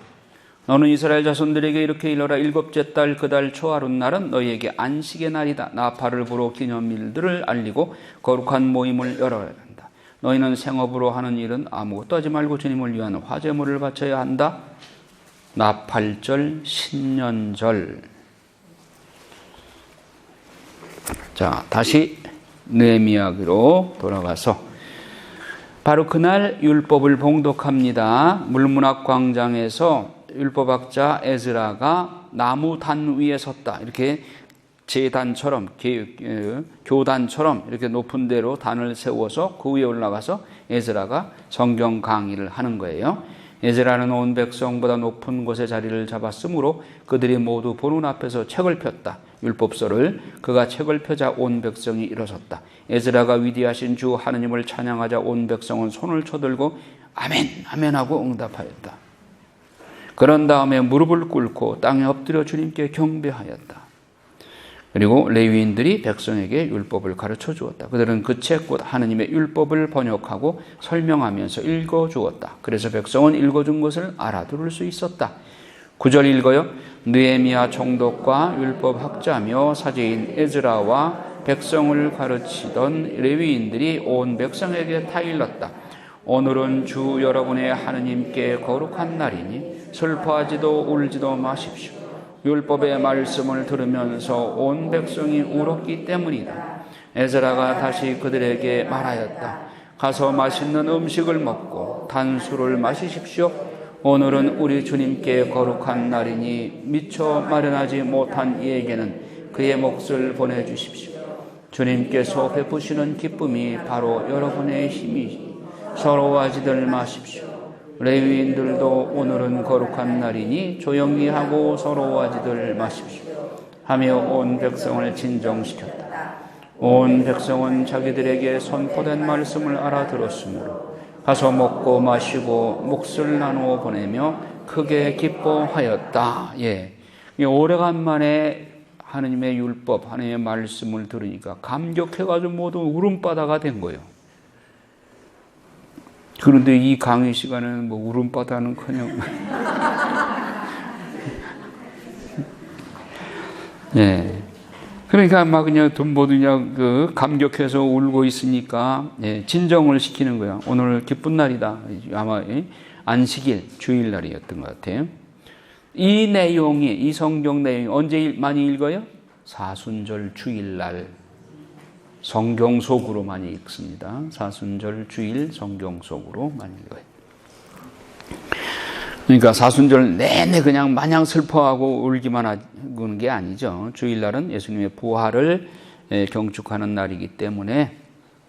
A: 너는 이스라엘 자손들에게 이렇게 일러라. 7째 달 그 달 초하루 날은 너희에게 안식의 날이다. 나팔을 불어 기념일들을 알리고 거룩한 모임을 열어야 한다. 너희는 생업으로 하는 일은 아무것도 하지 말고 주님을 위한 화제물을 바쳐야 한다. 나팔절, 신년절. 자, 다시 느헤미야기로 돌아가서 바로 그날 율법을 봉독합니다. 물문학 광장에서 율법학자 에즈라가 나무 단 위에 섰다. 이렇게 제단처럼 교단처럼 이렇게 높은 데로 단을 세워서 그 위에 올라가서 에즈라가 성경 강의를 하는 거예요. 에즈라는 온 백성보다 높은 곳에 자리를 잡았으므로 그들이 모두 보는 앞에서 책을 폈다. 율법서를. 그가 책을 펴자 온 백성이 일어섰다. 에즈라가 위대하신 주 하느님을 찬양하자 온 백성은 손을 쳐들고 아멘 아멘 하고 응답하였다. 그런 다음에 무릎을 꿇고 땅에 엎드려 주님께 경배하였다. 그리고 레위인들이 백성에게 율법을 가르쳐 주었다. 그들은 그 책 곧 하느님의 율법을 번역하고 설명하면서 읽어 주었다. 그래서 백성은 읽어준 것을 알아들을 수 있었다. 9절 읽어요. 느헤미야 총독과 율법학자며 사제인 에즈라와 백성을 가르치던 레위인들이 온 백성에게 타일렀다. 오늘은 주 여러분의 하느님께 거룩한 날이니 슬퍼하지도 울지도 마십시오. 율법의 말씀을 들으면서 온 백성이 울었기 때문이다. 에즈라가 다시 그들에게 말하였다. 가서 맛있는 음식을 먹고 단술을 마시십시오. 오늘은 우리 주님께 거룩한 날이니 미처 마련하지 못한 이에게는 그의 몫을 보내주십시오. 주님께서 베푸시는 기쁨이 바로 여러분의 힘이니 서러워하지들 마십시오. 레위인들도 오늘은 거룩한 날이니 조용히 하고 서러워하지들 마십시오. 하며 온 백성을 진정시켰다. 온 백성은 자기들에게 선포된 말씀을 알아들었으므로 가서 먹고 마시고 몫을 나누어 보내며 크게 기뻐하였다. 예, 오래간만에 하느님의 율법, 하느님의 말씀을 들으니까 감격해가지고 모두 울음바다가 된 거예요. 그런데 이 강의 시간에는 뭐 울음바다는커녕 예. 그러니까 막 그냥 모두 그냥 그 감격해서 울고 있으니까 예, 진정을 시키는 거야. 오늘 기쁜 날이다. 아마 안식일, 주일날이었던 것 같아요. 이 내용이, 이 성경 내용이 언제 많이 읽어요? 사순절 주일날 성경 속으로 많이 읽습니다. 사순절 주일 성경 속으로 많이 읽어요. 그러니까 사순절 내내 그냥 마냥 슬퍼하고 울기만 하는 게 아니죠. 주일날은 예수님의 부활을 경축하는 날이기 때문에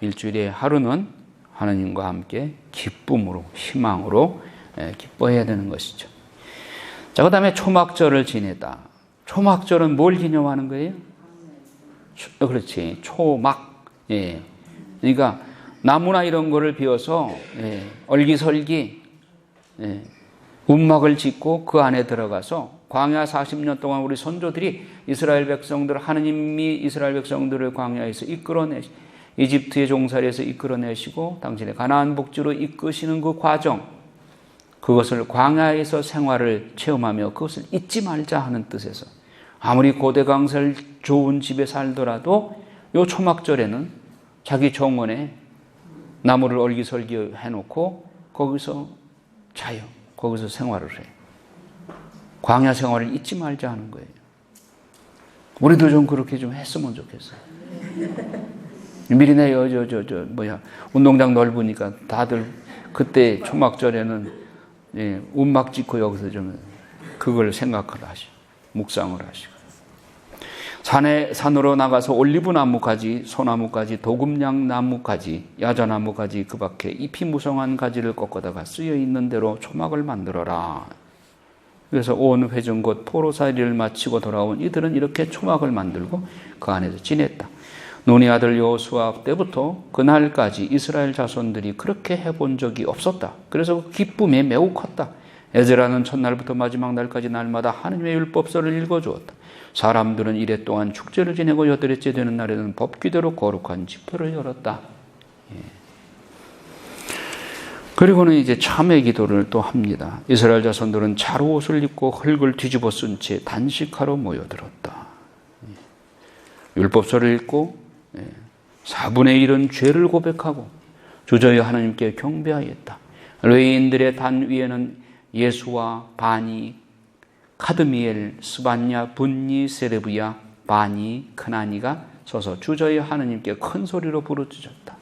A: 일주일에 하루는 하나님과 함께 기쁨으로, 희망으로 기뻐해야 되는 것이죠. 자, 그 다음에 초막절을 지내다. 초막절은 뭘 기념하는 거예요? 그렇지. 초막. 예. 그러니까 나무나 이런 거를 비워서 얼기설기 움막을 짓고 그 안에 들어가서 광야 40년 동안 우리 선조들이 이스라엘 백성들, 하느님이 이스라엘 백성들을 광야에서 이집트의 종살이에서 이끌어내시고 당신의 가나안 복지로 이끄시는 그 과정, 그것을 광야에서 생활을 체험하며 그것을 잊지 말자 하는 뜻에서 아무리 고대강설 좋은 집에 살더라도 요 초막절에는 자기 정원에 나무를 얼기설기 해놓고 거기서 자요. 거기서 생활을 해. 광야 생활을 잊지 말자 하는 거예요. 우리도 좀 그렇게 좀 했으면 좋겠어요. 미리네 운동장 넓으니까 다들 그때 초막절에는 움막 짓고 여기서 좀 그걸 생각을 하시고 묵상을 하시고 산으로 나가서 올리브 나무까지, 소나무까지, 도금양 나무까지, 야자나무까지 그 밖에 잎이 무성한 가지를 꺾어다가 쓰여 있는 대로 초막을 만들어라. 그래서 온 회중 곧 포로살이를 마치고 돌아온 이들은 이렇게 초막을 만들고 그 안에서 지냈다. 눈의 아들 여호수아 때부터 그날까지 이스라엘 자손들이 그렇게 해본 적이 없었다. 그래서 그 기쁨이 매우 컸다. 에스라는 첫날부터 마지막 날까지 날마다 하느님의 율법서를 읽어주었다. 사람들은 이래 동안 축제를 지내고 여덟째 되는 날에는 법규대로 거룩한 집회를 열었다. 그리고는 이제 참회 기도를 또 합니다. 이스라엘 자손들은 자루 옷을 입고 흙을 뒤집어 쓴 채 단식하러 모여들었다. 율법서를 읽고 4분의 1은 죄를 고백하고 주저히 하나님께 경배하였다. 레위인들의 단 위에는 예수와 바니, 카드미엘, 스반야, 분니, 세레브야, 바니, 크나니가 서서 주저히 하나님께 큰 소리로 부르짖었다.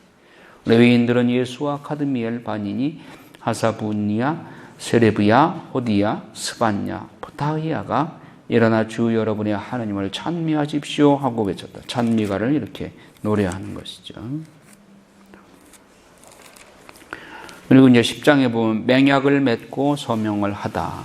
A: 레위인들은 예수와 카드미엘, 바니니, 하사분니야, 세레브야, 호디야, 스반야, 포타히야가 일어나 주 여러분의 하나님을 찬미하십시오 하고 외쳤다. 찬미가를 이렇게 노래하는 것이죠. 그리고 이제 10장에 보면 맹약을 맺고 서명을 하다.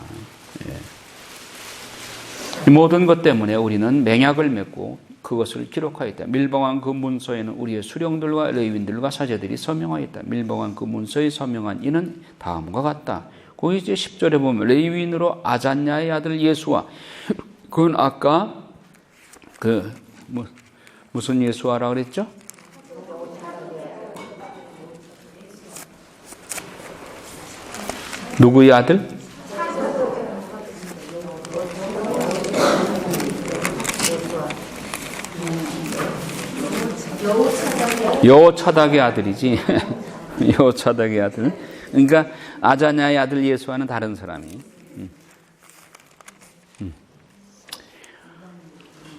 A: 이 모든 것 때문에 우리는 맹약을 맺고 그것을 기록하였다. 밀봉한 그 문서에는 우리의 수령들과 레위인들과 사제들이 서명하였다. 밀봉한 그 문서에 서명한 이는 다음과 같다. 거기 이제 10절에 보면 레위인으로 아잔야의 아들 예수와, 그건 아까 무슨 예수와라고 그랬죠? 누구의 아들? 여호차닥의 아들이지. 여호차닥의 아들. 그러니까 아자냐의 아들 예수와는 다른 사람이.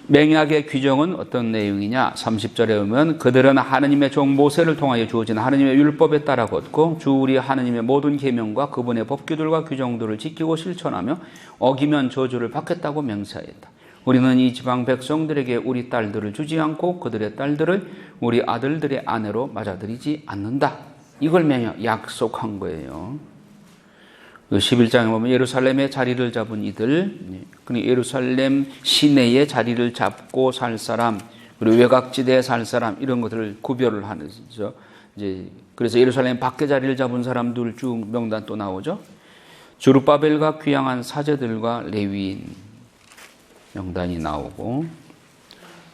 A: 맹약의 규정은 어떤 내용이냐? 30절에 보면 그들은 하느님의 종 모세를 통하여 주어진 하느님의 율법에 따라 걷고 주 우리 하느님의 모든 계명과 그분의 법규들과 규정들을 지키고 실천하며 어기면 저주를 받겠다고 맹세하였다. 우리는 이 지방 백성들에게 우리 딸들을 주지 않고 그들의 딸들을 우리 아들들의 아내로 맞아들이지 않는다. 이걸 약속한 거예요. 11장에 보면 예루살렘에 자리를 잡은 이들, 예루살렘 시내에 자리를 잡고 살 사람, 그리고 외곽지대에 살 사람, 이런 것들을 구별을 하는 거죠. 이제 그래서 예루살렘 밖에 자리를 잡은 사람들 쭉 명단 또 나오죠. 주룹바벨과 귀향한 사제들과 레위인 명단이 나오고,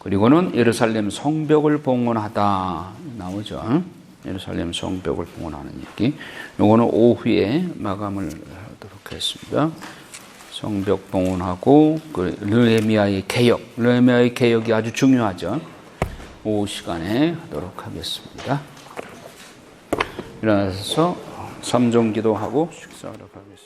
A: 그리고는 예루살렘 성벽을 봉헌하다 나오죠. 예루살렘 성벽을 봉헌하는 얘기. 요거는 오후에 마감을 하도록 하겠습니다. 성벽 봉헌하고 느헤미야의 개혁. 느헤미야의 개혁이 아주 중요하죠. 오후 시간에 하도록 하겠습니다. 일어나서 삼종 기도하고 식사하도록 하겠습니다.